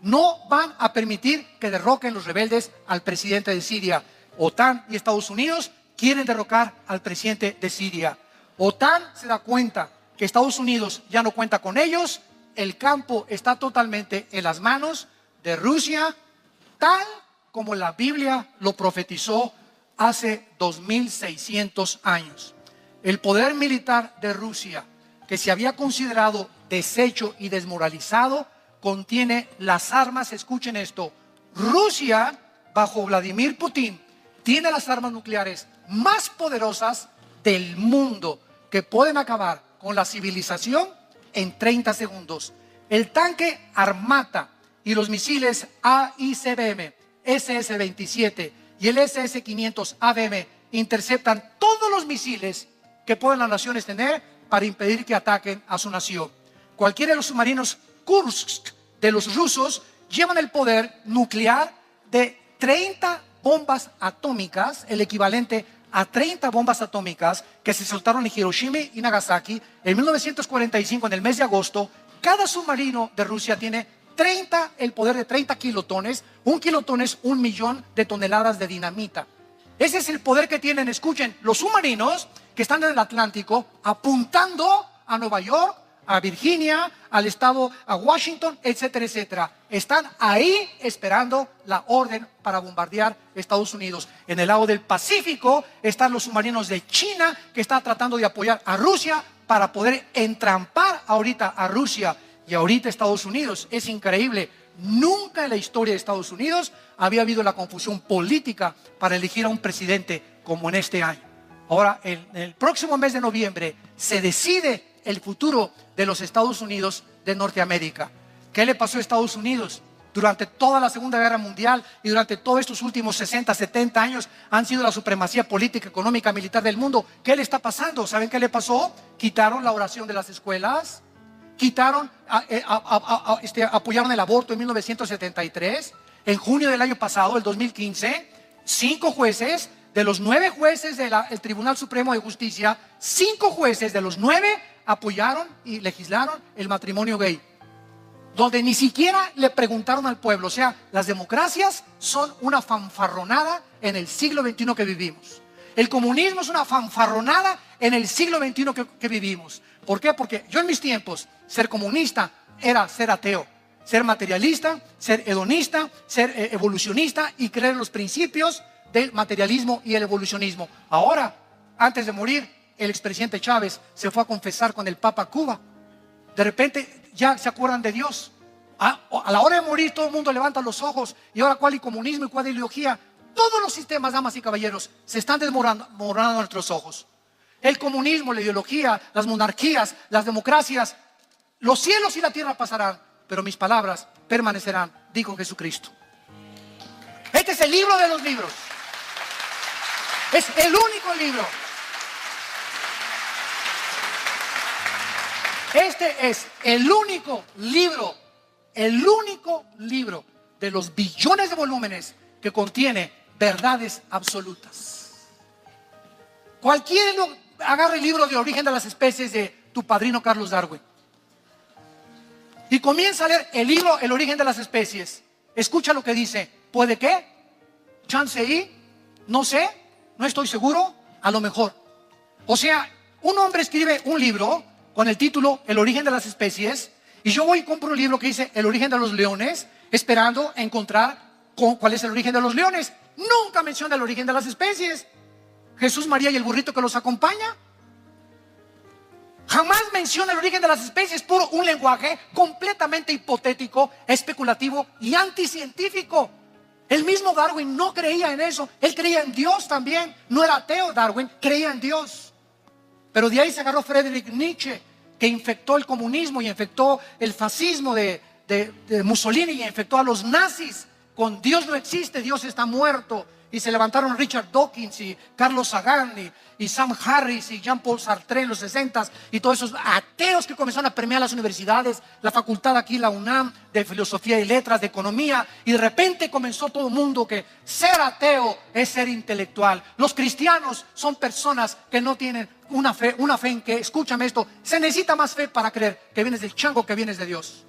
No van a permitir que derroquen los rebeldes al presidente de Siria. OTAN y Estados Unidos quieren derrocar al presidente de Siria. OTAN se da cuenta que Estados Unidos ya no cuenta con ellos. El campo está totalmente en las manos de Rusia, tal como la Biblia lo profetizó hace 2600 años. El poder militar de Rusia, que se había considerado deshecho y desmoralizado, contiene las armas. Escuchen esto: Rusia, bajo Vladimir Putin, tiene las armas nucleares más poderosas del mundo, que pueden acabar con la civilización en 30 segundos. El tanque Armata y los misiles AICBM, SS-27 y el SS-500 ABM interceptan todos los misiles que puedan las naciones tener para impedir que ataquen a su nación. Cualquiera de los submarinos Kursk de los rusos llevan el poder nuclear de 30 bombas atómicas, el equivalente a 30 bombas atómicas que se soltaron en Hiroshima y Nagasaki en 1945, en el mes de agosto. Cada submarino de Rusia tiene el poder de 30 kilotones. Un kilotón es 1.000.000 de toneladas de dinamita. Ese es el poder que tienen, escuchen, los submarinos que están en el Atlántico apuntando a Nueva York, a Virginia, al estado, a Washington, etcétera, etcétera. Están ahí esperando la orden para bombardear Estados Unidos. En el lado del Pacífico están los submarinos de China, que están tratando de apoyar a Rusia para poder entrampar ahorita a Rusia y ahorita Estados Unidos. Es increíble. Nunca en la historia de Estados Unidos había habido la confusión política para elegir a un presidente como en este año. Ahora, en el próximo mes de noviembre se decide el futuro de los Estados Unidos de Norteamérica. ¿Qué le pasó a Estados Unidos? Durante toda la Segunda Guerra Mundial y durante todos estos últimos 60, 70 años han sido la supremacía política, económica, militar del mundo. ¿Qué le está pasando? ¿Saben qué le pasó? Quitaron la oración de las escuelas, apoyaron el aborto en 1973. En junio del año pasado, el 2015, 5 jueces de los 9 jueces del Tribunal Supremo de Justicia, 5 jueces de los 9 apoyaron y legislaron el matrimonio gay, donde ni siquiera le preguntaron al pueblo. O sea, las democracias son una fanfarronada en el siglo XXI que vivimos. El comunismo es una fanfarronada en el siglo XXI que vivimos. ¿Por qué? Porque yo en mis tiempos, ser comunista era ser ateo, ser materialista, ser hedonista, ser evolucionista y creer en los principios del materialismo y el evolucionismo. Ahora, antes de morir, el expresidente Chávez se fue a confesar con el Papa Cuba. De repente ya se acuerdan de Dios. A la hora de morir todo el mundo levanta los ojos. Y ahora, ¿cuál comunismo y cuál ideología? Todos los sistemas, damas y caballeros, se están desmoronando a nuestros ojos. El comunismo, la ideología, las monarquías, las democracias, los cielos y la tierra pasarán, pero mis palabras permanecerán, dijo Jesucristo. Este es el libro de los libros. Es el único libro. Este es el único libro de los billones de volúmenes que contiene verdades absolutas. Cualquiera agarra el libro de Origen de las Especies de tu padrino Carlos Darwin y comienza a leer el libro El Origen de las Especies. Escucha lo que dice. ¿Puede qué? Chance y, no sé, no estoy seguro, a lo mejor. O sea, un hombre escribe un libro con el título El Origen de las Especies, y yo voy y compro un libro que dice El Origen de los Leones, esperando encontrar cuál es el origen de los leones. Nunca menciona el origen de las especies. Jesús, María y el burrito que los acompaña. Jamás menciona el origen de las especies. Puro un lenguaje completamente hipotético, especulativo y anticientífico. El mismo Darwin no creía en eso. Él creía en Dios también. No era ateo Darwin, creía en Dios. Pero de ahí se agarró Friedrich Nietzsche, que infectó el comunismo y infectó el fascismo de Mussolini y infectó a los nazis con Dios no existe, Dios está muerto. Y se levantaron Richard Dawkins y Carlos Sagan y Sam Harris y Jean-Paul Sartre en los 60s y todos esos ateos que comenzaron a permear las universidades, la facultad aquí, la UNAM, de filosofía y letras, de economía, y de repente comenzó todo el mundo que ser ateo es ser intelectual. Los cristianos son personas que no tienen una fe en que, escúchame esto, se necesita más fe para creer que vienes del chango que vienes de Dios.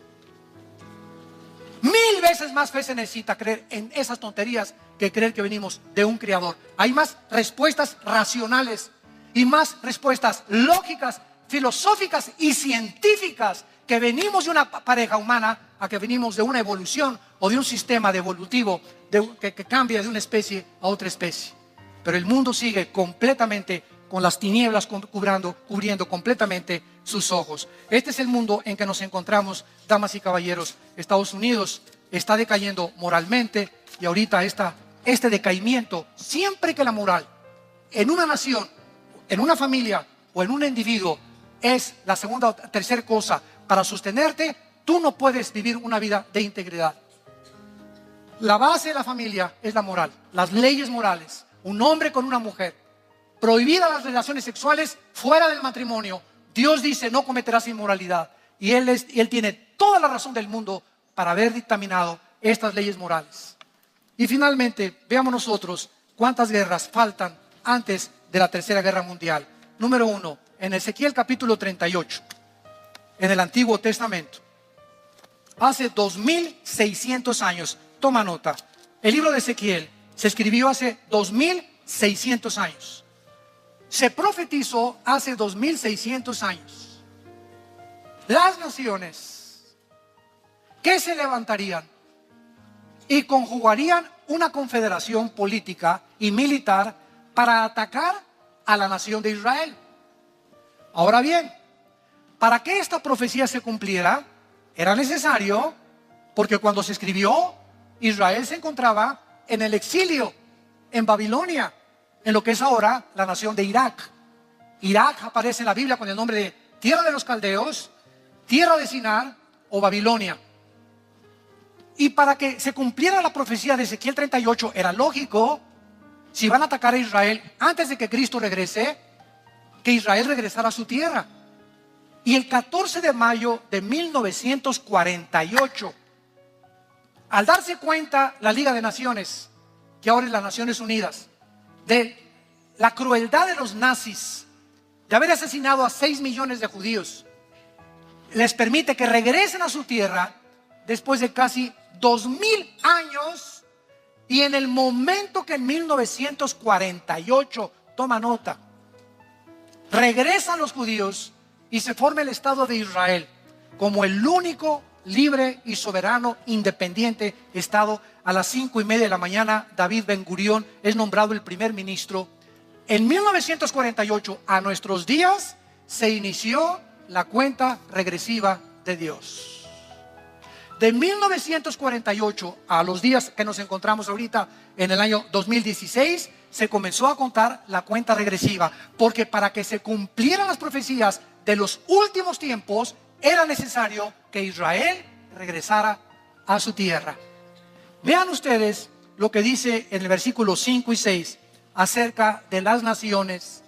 1000 veces más fe se necesita creer en esas tonterías que creer que venimos de un creador. Hay más respuestas racionales y más respuestas lógicas, filosóficas y científicas que venimos de una pareja humana a que venimos de una evolución o de un sistema evolutivo que cambia de una especie a otra especie. Pero el mundo sigue completamente con las tinieblas cubriendo completamente sus ojos. Este es el mundo en que nos encontramos, damas y caballeros. Estados Unidos está decayendo moralmente y ahorita este decaimiento, siempre que la moral en una nación, en una familia o en un individuo es la segunda o tercera cosa para sostenerte, tú no puedes vivir una vida de integridad. La base de la familia es la moral, las leyes morales, un hombre con una mujer, prohibidas las relaciones sexuales fuera del matrimonio. Dios dice no cometerás inmoralidad y él tiene toda la razón del mundo para haber dictaminado estas leyes morales. Y finalmente, veamos nosotros cuántas guerras faltan antes de la Tercera Guerra Mundial. Número 1, en Ezequiel capítulo 38, en el Antiguo Testamento. Hace 2600 años, toma nota, el libro de Ezequiel se escribió hace 2600 años. Se profetizó hace 2600 años. Las naciones que se levantarían y conjugarían una confederación política y militar para atacar a la nación de Israel. Ahora bien, para que esta profecía se cumpliera, era necesario, porque cuando se escribió, Israel se encontraba en el exilio, en Babilonia, en lo que es ahora la nación de Irak. Irak aparece en la Biblia con el nombre de Tierra de los Caldeos, Tierra de Sinar o Babilonia. Y para que se cumpliera la profecía de Ezequiel 38, era lógico, si van a atacar a Israel antes de que Cristo regrese, que Israel regresara a su tierra. Y el 14 de mayo de 1948, al darse cuenta la Liga de Naciones, que ahora es las Naciones Unidas, de la crueldad de los nazis, de haber asesinado a 6 millones de judíos, les permite que regresen a su tierra después de casi 2000 años. Y en el momento que en 1948, toma nota, regresan los judíos y se forma el Estado de Israel como el único libre y soberano independiente Estado. A las 5:30 de la mañana, David Ben Gurión es nombrado el primer ministro. En 1948, a nuestros días, se inició la cuenta regresiva de Dios. De 1948 a los días que nos encontramos ahorita, en el año 2016, se comenzó a contar la cuenta regresiva, porque para que se cumplieran las profecías de los últimos tiempos, era necesario que Israel regresara a su tierra. Vean ustedes lo que dice en el versículo 5 y 6 acerca de las naciones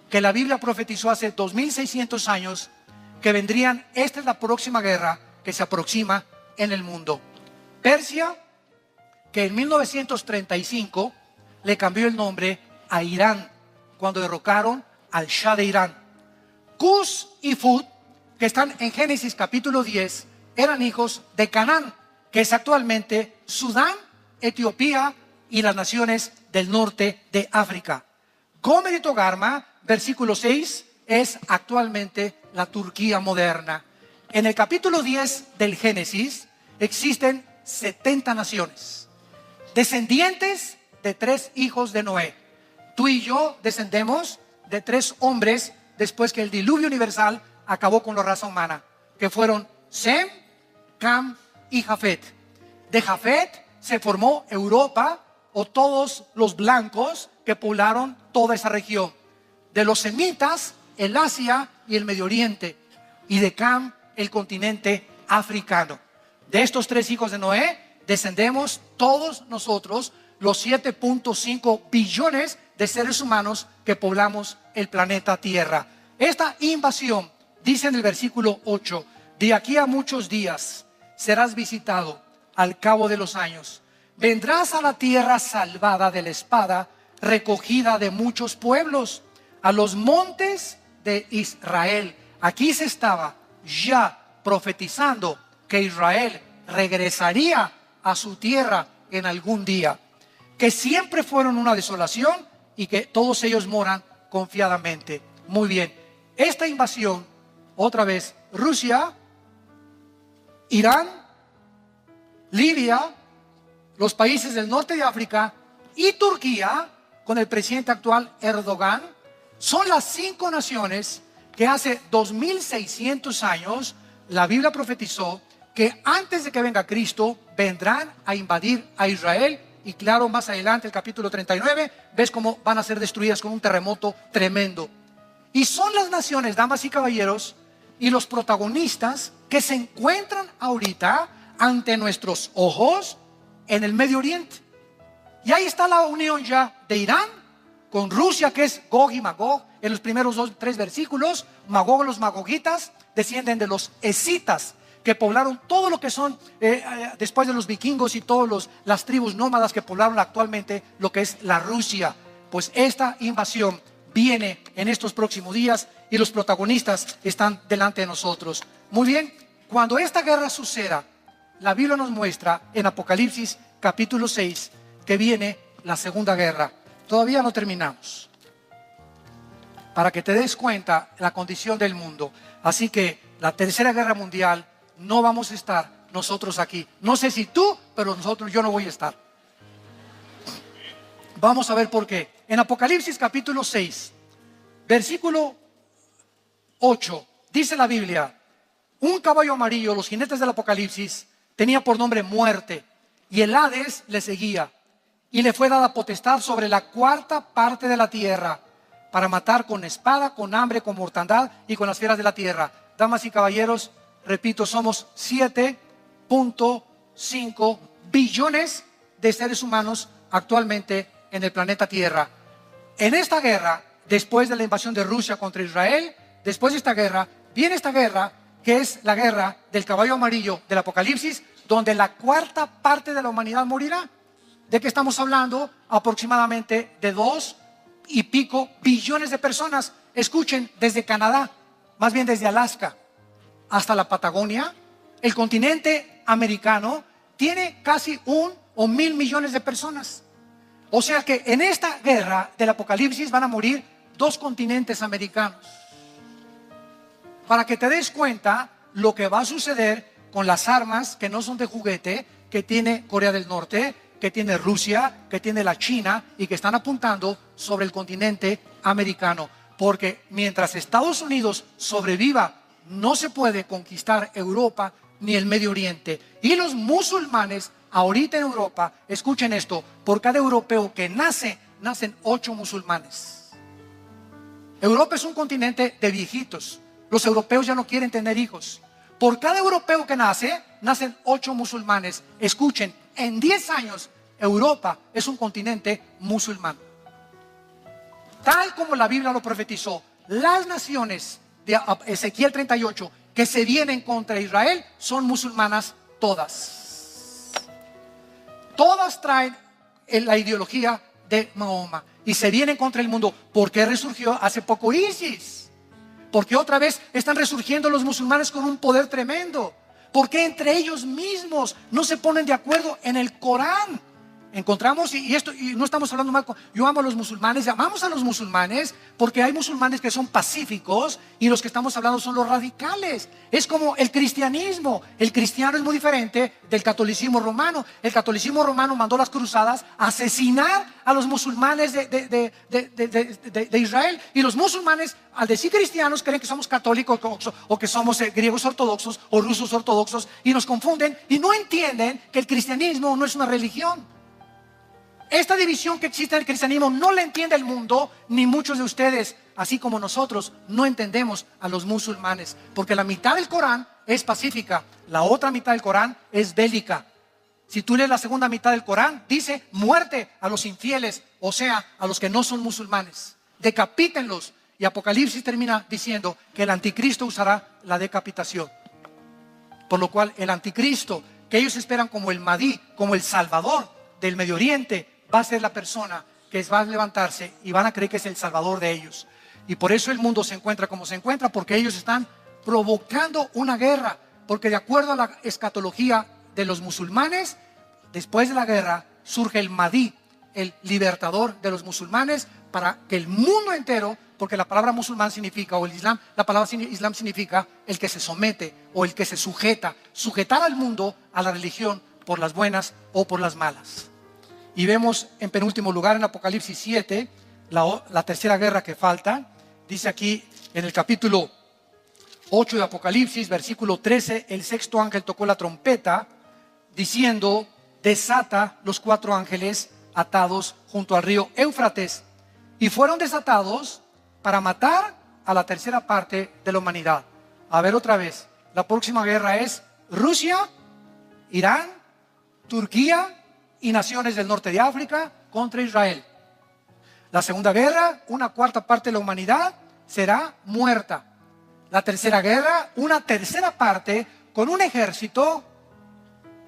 que la Biblia profetizó hace 2600 años que vendrían. Esta es la próxima guerra que se aproxima en el mundo. Persia, que en 1935 le cambió el nombre a Irán cuando derrocaron al Shah de Irán. Cus y Fut, que están en Génesis capítulo 10, eran hijos de Canaán, que es actualmente Sudán, Etiopía y las naciones del norte de África. Gomer y Togarma, versículo 6, es actualmente la Turquía moderna. En el capítulo 10 del Génesis existen 70 naciones, descendientes de 3 hijos de Noé. Tú y yo descendemos de 3 hombres después que el diluvio universal acabó con la raza humana, que fueron Sem, Cam y Jafet. De Jafet se formó Europa, o todos los blancos que poblaron toda esa región. De los semitas, el Asia y el Medio Oriente. Y de Cam, el continente africano. De estos 3 hijos de Noé descendemos todos nosotros, los 7.5 billones de seres humanos que poblamos el planeta Tierra. Esta invasión, dice en el versículo 8, de aquí a muchos días serás visitado al cabo de los años. Vendrás a la tierra salvada de la espada, recogida de muchos pueblos, a los montes de Israel. Aquí se estaba ya profetizando que Israel regresaría a su tierra en algún día, que siempre fueron una desolación y que todos ellos moran confiadamente. Muy bien, esta invasión, otra vez, Rusia, Irán, Libia, los países del norte de África y Turquía, con el presidente actual Erdogan, son las 5 naciones que hace 2600 años la Biblia profetizó que antes de que venga Cristo vendrán a invadir a Israel. Y claro, más adelante, el capítulo 39, ves cómo van a ser destruidas con un terremoto tremendo. Y son las naciones, damas y caballeros, y los protagonistas que se encuentran ahorita ante nuestros ojos en el Medio Oriente. Y ahí está la unión ya de Irán con Rusia, que es Gog y Magog. En los primeros 3 versículos, Magog, los magogitas descienden de los escitas, que poblaron todo lo que son, después de los vikingos y todas las tribus nómadas que poblaron actualmente lo que es la Rusia. Pues esta invasión viene en estos próximos días y los protagonistas están delante de nosotros. Muy bien, cuando esta guerra suceda, la Biblia nos muestra en Apocalipsis capítulo 6 que viene la segunda guerra. Todavía no terminamos, para que te des cuenta la condición del mundo. Así que la tercera guerra mundial no vamos a estar nosotros aquí. No sé si tú, pero yo no voy a estar. Vamos a ver por qué. En Apocalipsis capítulo 6, versículo 8, dice la Biblia: un caballo amarillo, los jinetes del Apocalipsis, tenía por nombre Muerte, y el Hades le seguía, y le fue dada potestad sobre la cuarta parte de la tierra, para matar con espada, con hambre, con mortandad y con las fieras de la tierra. Damas y caballeros, repito, somos 7.5 billones de seres humanos actualmente en el planeta Tierra. En esta guerra, después de la invasión de Rusia contra Israel, después de esta guerra, viene esta guerra que es la guerra del caballo amarillo del Apocalipsis, donde la cuarta parte de la humanidad morirá. ¿De qué estamos hablando? Aproximadamente de 2 y pico billones de personas. Escuchen, desde Canadá, más bien desde Alaska hasta la Patagonia, el continente americano tiene casi 1 o 1,000 millones de personas. O sea que en esta guerra del Apocalipsis van a morir 2 continentes americanos. Para que te des cuenta lo que va a suceder con las armas que no son de juguete, que tiene Corea del Norte, que tiene Rusia, que tiene la China y que están apuntando sobre el continente americano. Porque mientras Estados Unidos sobreviva, no se puede conquistar Europa ni el Medio Oriente. Y los musulmanes ahorita en Europa, escuchen esto, por cada europeo que nacen 8 musulmanes. Europa es un continente de viejitos. Los europeos ya no quieren tener hijos. Por cada europeo que nacen 8 musulmanes. Escuchen, en 10 años Europa es un continente musulmán. Tal como la Biblia lo profetizó, las naciones de Ezequiel 38 que se vienen contra Israel son musulmanas todas. Todas traen la ideología de Mahoma y se vienen contra el mundo. ¿Por qué resurgió hace poco ISIS? Porque otra vez están resurgiendo los musulmanes con un poder tremendo. ¿Por qué entre ellos mismos no se ponen de acuerdo en el Corán? Encontramos, y no estamos hablando mal, yo amo a los musulmanes, amamos a los musulmanes porque hay musulmanes que son pacíficos y los que estamos hablando son los radicales. Es como el cristianismo. El cristiano es muy diferente del catolicismo romano. El catolicismo romano mandó las cruzadas a asesinar a los musulmanes de Israel, y los musulmanes, al decir cristianos, creen que somos católicos o que somos griegos ortodoxos o rusos ortodoxos, y nos confunden y no entienden que el cristianismo no es una religión. Esta división que existe en el cristianismo no la entiende el mundo, ni muchos de ustedes, así como nosotros no entendemos a los musulmanes, porque la mitad del Corán es pacífica, la otra mitad del Corán es bélica. Si tú lees la segunda mitad del Corán, dice muerte a los infieles, o sea, a los que no son musulmanes, decapítenlos. Y Apocalipsis termina diciendo que el anticristo usará la decapitación. Por lo cual el anticristo, que ellos esperan como el Mahdi, como el Salvador del Medio Oriente, va a ser la persona que va a levantarse y van a creer que es el Salvador de ellos. Y por eso el mundo se encuentra como se encuentra, porque ellos están provocando una guerra. Porque de acuerdo a la escatología de los musulmanes, después de la guerra surge el Mahdi, el libertador de los musulmanes, para que el mundo entero, porque la palabra musulmán significa, o el Islam, la palabra Islam significa el que se somete o el que se sujeta, sujetar al mundo a la religión por las buenas o por las malas. Y vemos en penúltimo lugar en Apocalipsis 7, la tercera guerra que falta. Dice aquí en el capítulo 8 de Apocalipsis, versículo 13, el sexto ángel tocó la trompeta, diciendo: desata los 4 ángeles atados junto al río Éufrates. Y fueron desatados para matar a la tercera parte de la humanidad. A ver otra vez, la próxima guerra es Rusia, Irán, Turquía y naciones del norte de África contra Israel. La segunda guerra, 1/4 parte de la humanidad será muerta. La tercera guerra, 1/3 parte con un ejército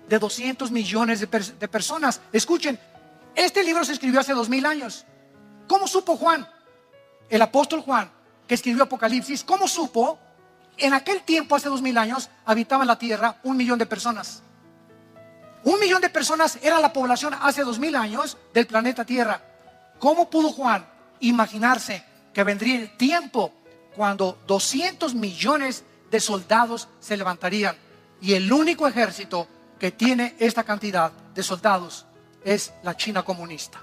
de 200 millones de personas. Escuchen, este libro se escribió hace 2000 años. ¿Cómo supo Juan, el apóstol Juan, que escribió Apocalipsis? ¿Cómo supo? En aquel tiempo, hace 2000 años, habitaban la tierra 1 millón de personas. 1 millón de personas era la población hace 2000 años del planeta Tierra. ¿Cómo pudo Juan imaginarse que vendría el tiempo cuando 200 millones de soldados se levantarían? Y el único ejército que tiene esta cantidad de soldados es la China comunista.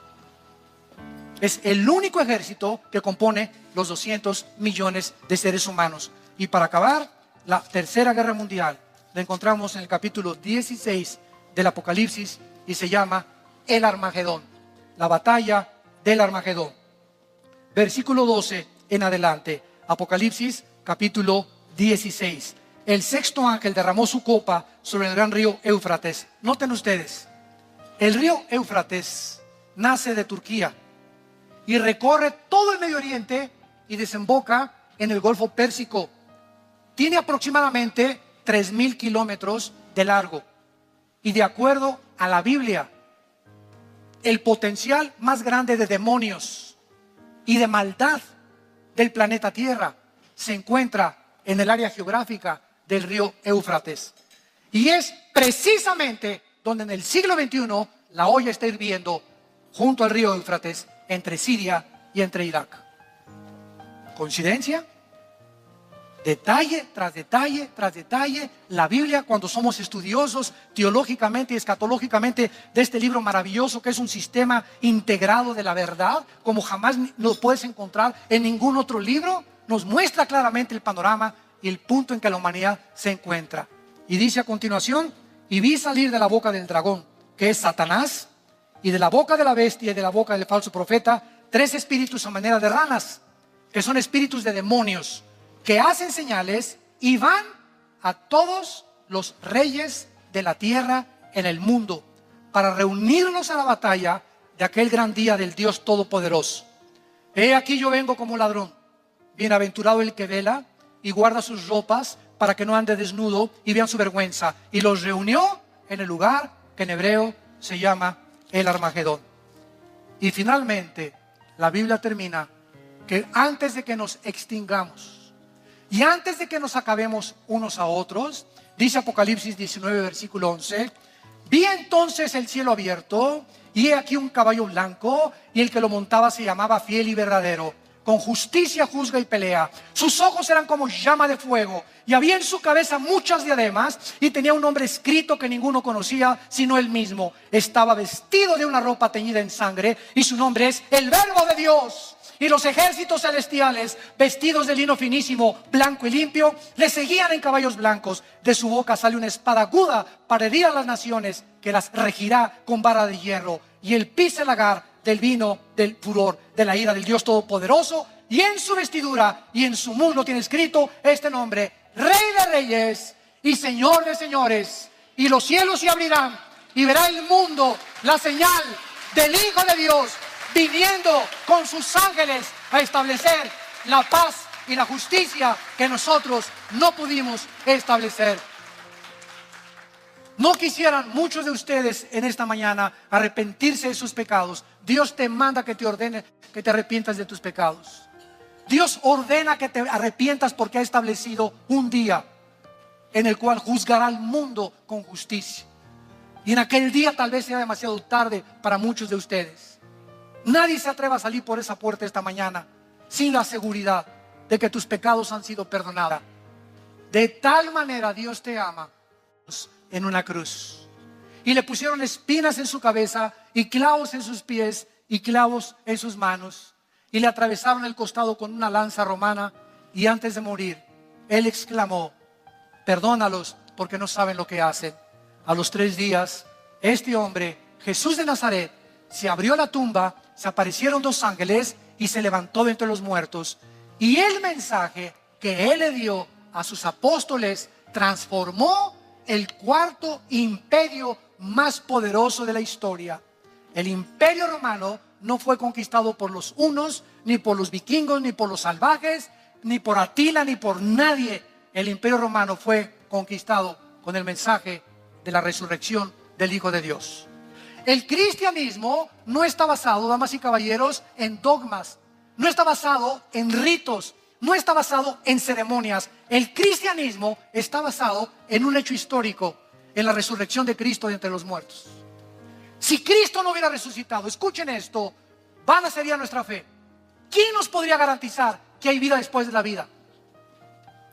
Es el único ejército que compone los 200 millones de seres humanos. Y para acabar, la Tercera Guerra Mundial la encontramos en el capítulo 16 del Apocalipsis y se llama el Armagedón, la batalla del Armagedón. Versículo 12 en adelante, Apocalipsis capítulo 16. El sexto ángel derramó su copa sobre el gran río Éufrates. Noten ustedes, el río Éufrates nace de Turquía y recorre todo el Medio Oriente y desemboca en el Golfo Pérsico. Tiene aproximadamente 3000 kilómetros de largo. Y de acuerdo a la Biblia, el potencial más grande de demonios y de maldad del planeta Tierra se encuentra en el área geográfica del río Éufrates. Y es precisamente donde en el siglo XXI la olla está hirviendo junto al río Éufrates, entre Siria y entre Irak. ¿Coincidencia? Detalle tras detalle tras detalle, la Biblia, cuando somos estudiosos teológicamente y escatológicamente de este libro maravilloso que es un sistema integrado de la verdad, como jamás lo puedes encontrar en ningún otro libro, nos muestra claramente el panorama y el punto en que la humanidad se encuentra. Y dice a continuación: y vi salir de la boca del dragón, que es Satanás, y de la boca de la bestia y de la boca del falso profeta, 3 espíritus a manera de ranas, que son espíritus de demonios, que hacen señales y van a todos los reyes de la tierra en el mundo para reunirlos a la batalla de aquel gran día del Dios Todopoderoso. He aquí yo vengo como ladrón. Bienaventurado el que vela y guarda sus ropas para que no ande desnudo y vean su vergüenza. Y los reunió en el lugar que en hebreo se llama el Armagedón. Y finalmente la Biblia termina que antes de que nos extingamos y antes de que nos acabemos unos a otros, dice Apocalipsis 19 versículo 11: vi entonces el cielo abierto y he aquí un caballo blanco, y el que lo montaba se llamaba Fiel y Verdadero. Con justicia juzga y pelea. Sus ojos eran como llama de fuego, y había en su cabeza muchas diademas, y tenía un nombre escrito que ninguno conocía sino él mismo. Estaba vestido de una ropa teñida en sangre, y su nombre es el Verbo de Dios. Y los ejércitos celestiales, vestidos de lino finísimo, blanco y limpio, le seguían en caballos blancos. De su boca sale una espada aguda para herir a las naciones, que las regirá con vara de hierro. Y él pisa el lagar del vino del furor de la ira del Dios Todopoderoso, y en su vestidura y en su muslo tiene escrito este nombre: Rey de Reyes y Señor de Señores. Y los cielos se abrirán y verá el mundo la señal del Hijo de Dios viniendo con sus ángeles a establecer la paz y la justicia que nosotros no pudimos establecer. No quisieran muchos de ustedes en esta mañana arrepentirse de sus pecados. Dios te manda que te ordene que te arrepientas de tus pecados. Dios ordena que te arrepientas porque ha establecido un día en el cual juzgará al mundo con justicia. Y en aquel día tal vez sea demasiado tarde para muchos de ustedes. Nadie se atreva a salir por esa puerta esta mañana sin la seguridad de que tus pecados han sido perdonados. De tal manera Dios te ama en una cruz, y le pusieron espinas en su cabeza y clavos en sus pies y clavos en sus manos, y le atravesaron el costado con una lanza romana, y antes de morir él exclamó: perdónalos porque no saben lo que hacen. A los 3 días este hombre, Jesús de Nazaret, se abrió la tumba, se aparecieron 2 ángeles y se levantó de entre los muertos, y el mensaje que él le dio a sus apóstoles transformó el 4º imperio más poderoso de la historia. El imperio romano no fue conquistado por los hunos, ni por los vikingos, ni por los salvajes, ni por Atila, ni por nadie. El imperio romano fue conquistado con el mensaje de la resurrección del Hijo de Dios. El cristianismo no está basado, damas y caballeros, en dogmas, no está basado en ritos, no está basado en ceremonias. El cristianismo está basado en un hecho histórico, en la resurrección de Cristo de entre los muertos. Si Cristo no hubiera resucitado, escuchen esto, vana sería nuestra fe. ¿Quién nos podría garantizar que hay vida después de la vida?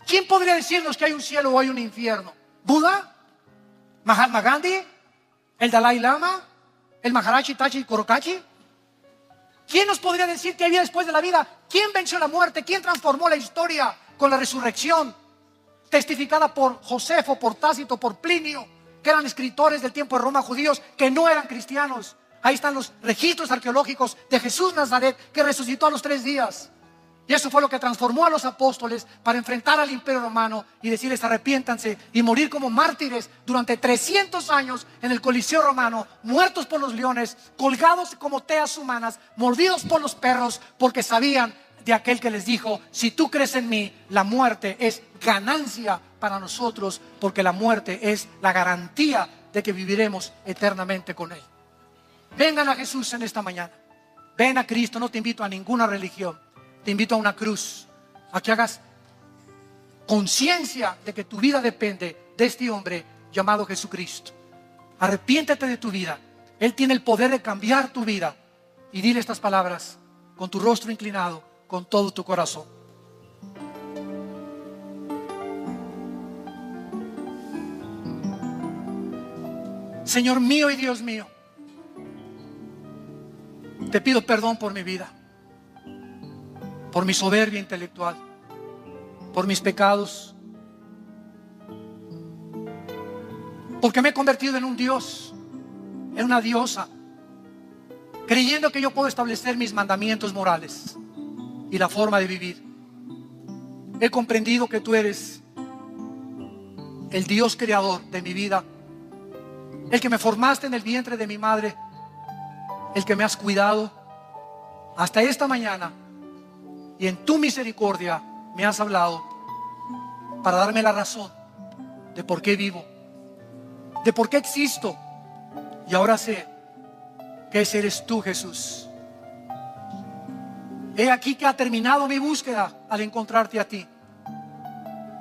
¿Quién podría decirnos que hay un cielo o hay un infierno? ¿Buda? ¿Mahatma Gandhi? ¿El Dalai Lama? ¿El Maharaji Tachi Korokachi? ¿Quién nos podría decir que hay vida después de la vida? ¿Quién venció la muerte? ¿Quién transformó la historia con la resurrección? Testificada por Josefo, por Tácito, por Plinio, que eran escritores del tiempo de Roma, judíos que no eran cristianos. Ahí están los registros arqueológicos de Jesús Nazaret, que resucitó a los 3 días. Y eso fue lo que transformó a los apóstoles para enfrentar al imperio romano y decirles arrepiéntanse y morir como mártires durante 300 años en el Coliseo romano, muertos por los leones, colgados como teas humanas, mordidos por los perros, porque sabían de aquel que les dijo: si tú crees en mí, la muerte es ganancia para nosotros, porque la muerte es la garantía de que viviremos eternamente con Él. Vengan a Jesús en esta mañana. Ven a Cristo. No te invito a ninguna religión. Te invito a una cruz, a que hagas conciencia de que tu vida depende de este hombre llamado Jesucristo. Arrepiéntete de tu vida. Él tiene el poder de cambiar tu vida. Y dile estas palabras con tu rostro inclinado, con todo tu corazón. Señor mío y Dios mío, te pido perdón por mi vida, por mi soberbia intelectual, por mis pecados, porque me he convertido en un dios, en una diosa, creyendo que yo puedo establecer mis mandamientos morales y la forma de vivir. He comprendido que tú eres el Dios creador de mi vida, el que me formaste en el vientre de mi madre, el que me has cuidado hasta esta mañana. Y en tu misericordia me has hablado para darme la razón de por qué vivo, de por qué existo. Y ahora sé que ese eres tú, Jesús. He aquí que ha terminado mi búsqueda al encontrarte a ti.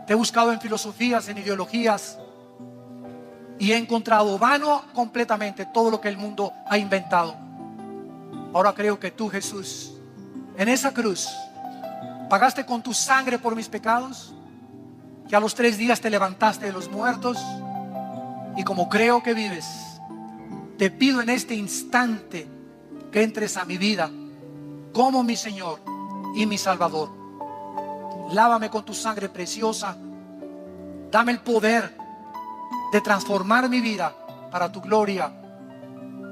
Te he buscado en filosofías, en ideologías, y he encontrado vano completamente todo lo que el mundo ha inventado. Ahora creo que tú, Jesús, en esa cruz pagaste con tu sangre por mis pecados, que a los 3 días te levantaste de los muertos, y como creo que vives, te pido en este instante que entres a mi vida como mi Señor y mi Salvador. Lávame con tu sangre preciosa. Dame el poder de transformar mi vida para tu gloria,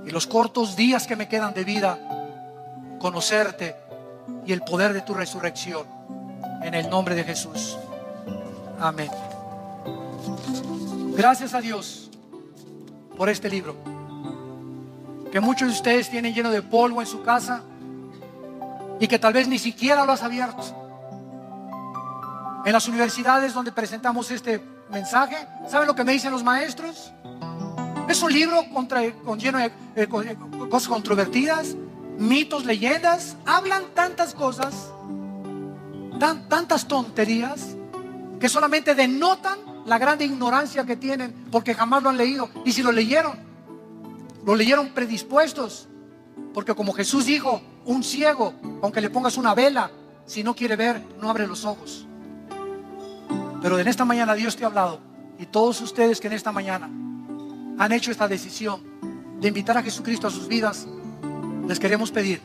y los cortos días que me quedan de vida, conocerte y el poder de tu resurrección. En el nombre de Jesús. Amén. Gracias a Dios por este libro, que muchos de ustedes tienen lleno de polvo en su casa y que tal vez ni siquiera lo has abierto. En las universidades donde presentamos este mensaje, ¿saben lo que me dicen los maestros? Es un libro lleno de cosas controvertidas, mitos, leyendas. Hablan tantas cosas, tantas tonterías, que solamente denotan la grande ignorancia que tienen, porque jamás lo han leído. Y si lo leyeron predispuestos, porque como Jesús dijo, un ciego, aunque le pongas una vela, si no quiere ver, no abre los ojos. Pero en esta mañana Dios te ha hablado, y todos ustedes que en esta mañana han hecho esta decisión de invitar a Jesucristo a sus vidas, les queremos pedir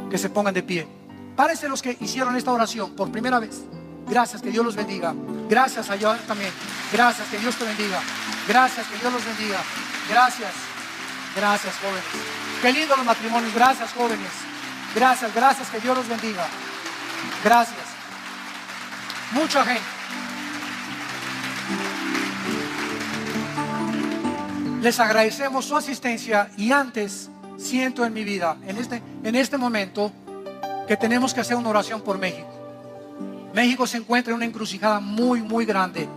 que se pongan de pie. Párense los que hicieron esta oración por primera vez. Gracias, que Dios los bendiga. Gracias a Dios también. Gracias, que Dios te bendiga. Gracias, que Dios los bendiga. Gracias. Gracias, jóvenes. Qué lindo los matrimonios. Gracias, jóvenes. Gracias, que Dios los bendiga. Gracias. Mucha gente. Les agradecemos su asistencia, y antes siento en mi vida, en este momento, que tenemos que hacer una oración por México. México se encuentra en una encrucijada muy, muy grande.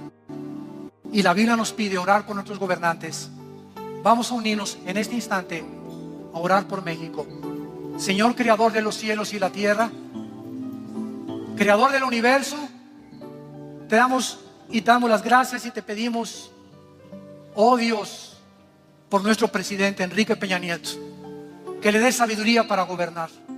y la Biblia nos pide orar por nuestros gobernantes. Vamos a unirnos en este instante a orar por México. Señor, creador de los cielos y la tierra, creador del universo, te damos las gracias y te pedimos, oh Dios, por nuestro presidente Enrique Peña Nieto, que le dé sabiduría para gobernar.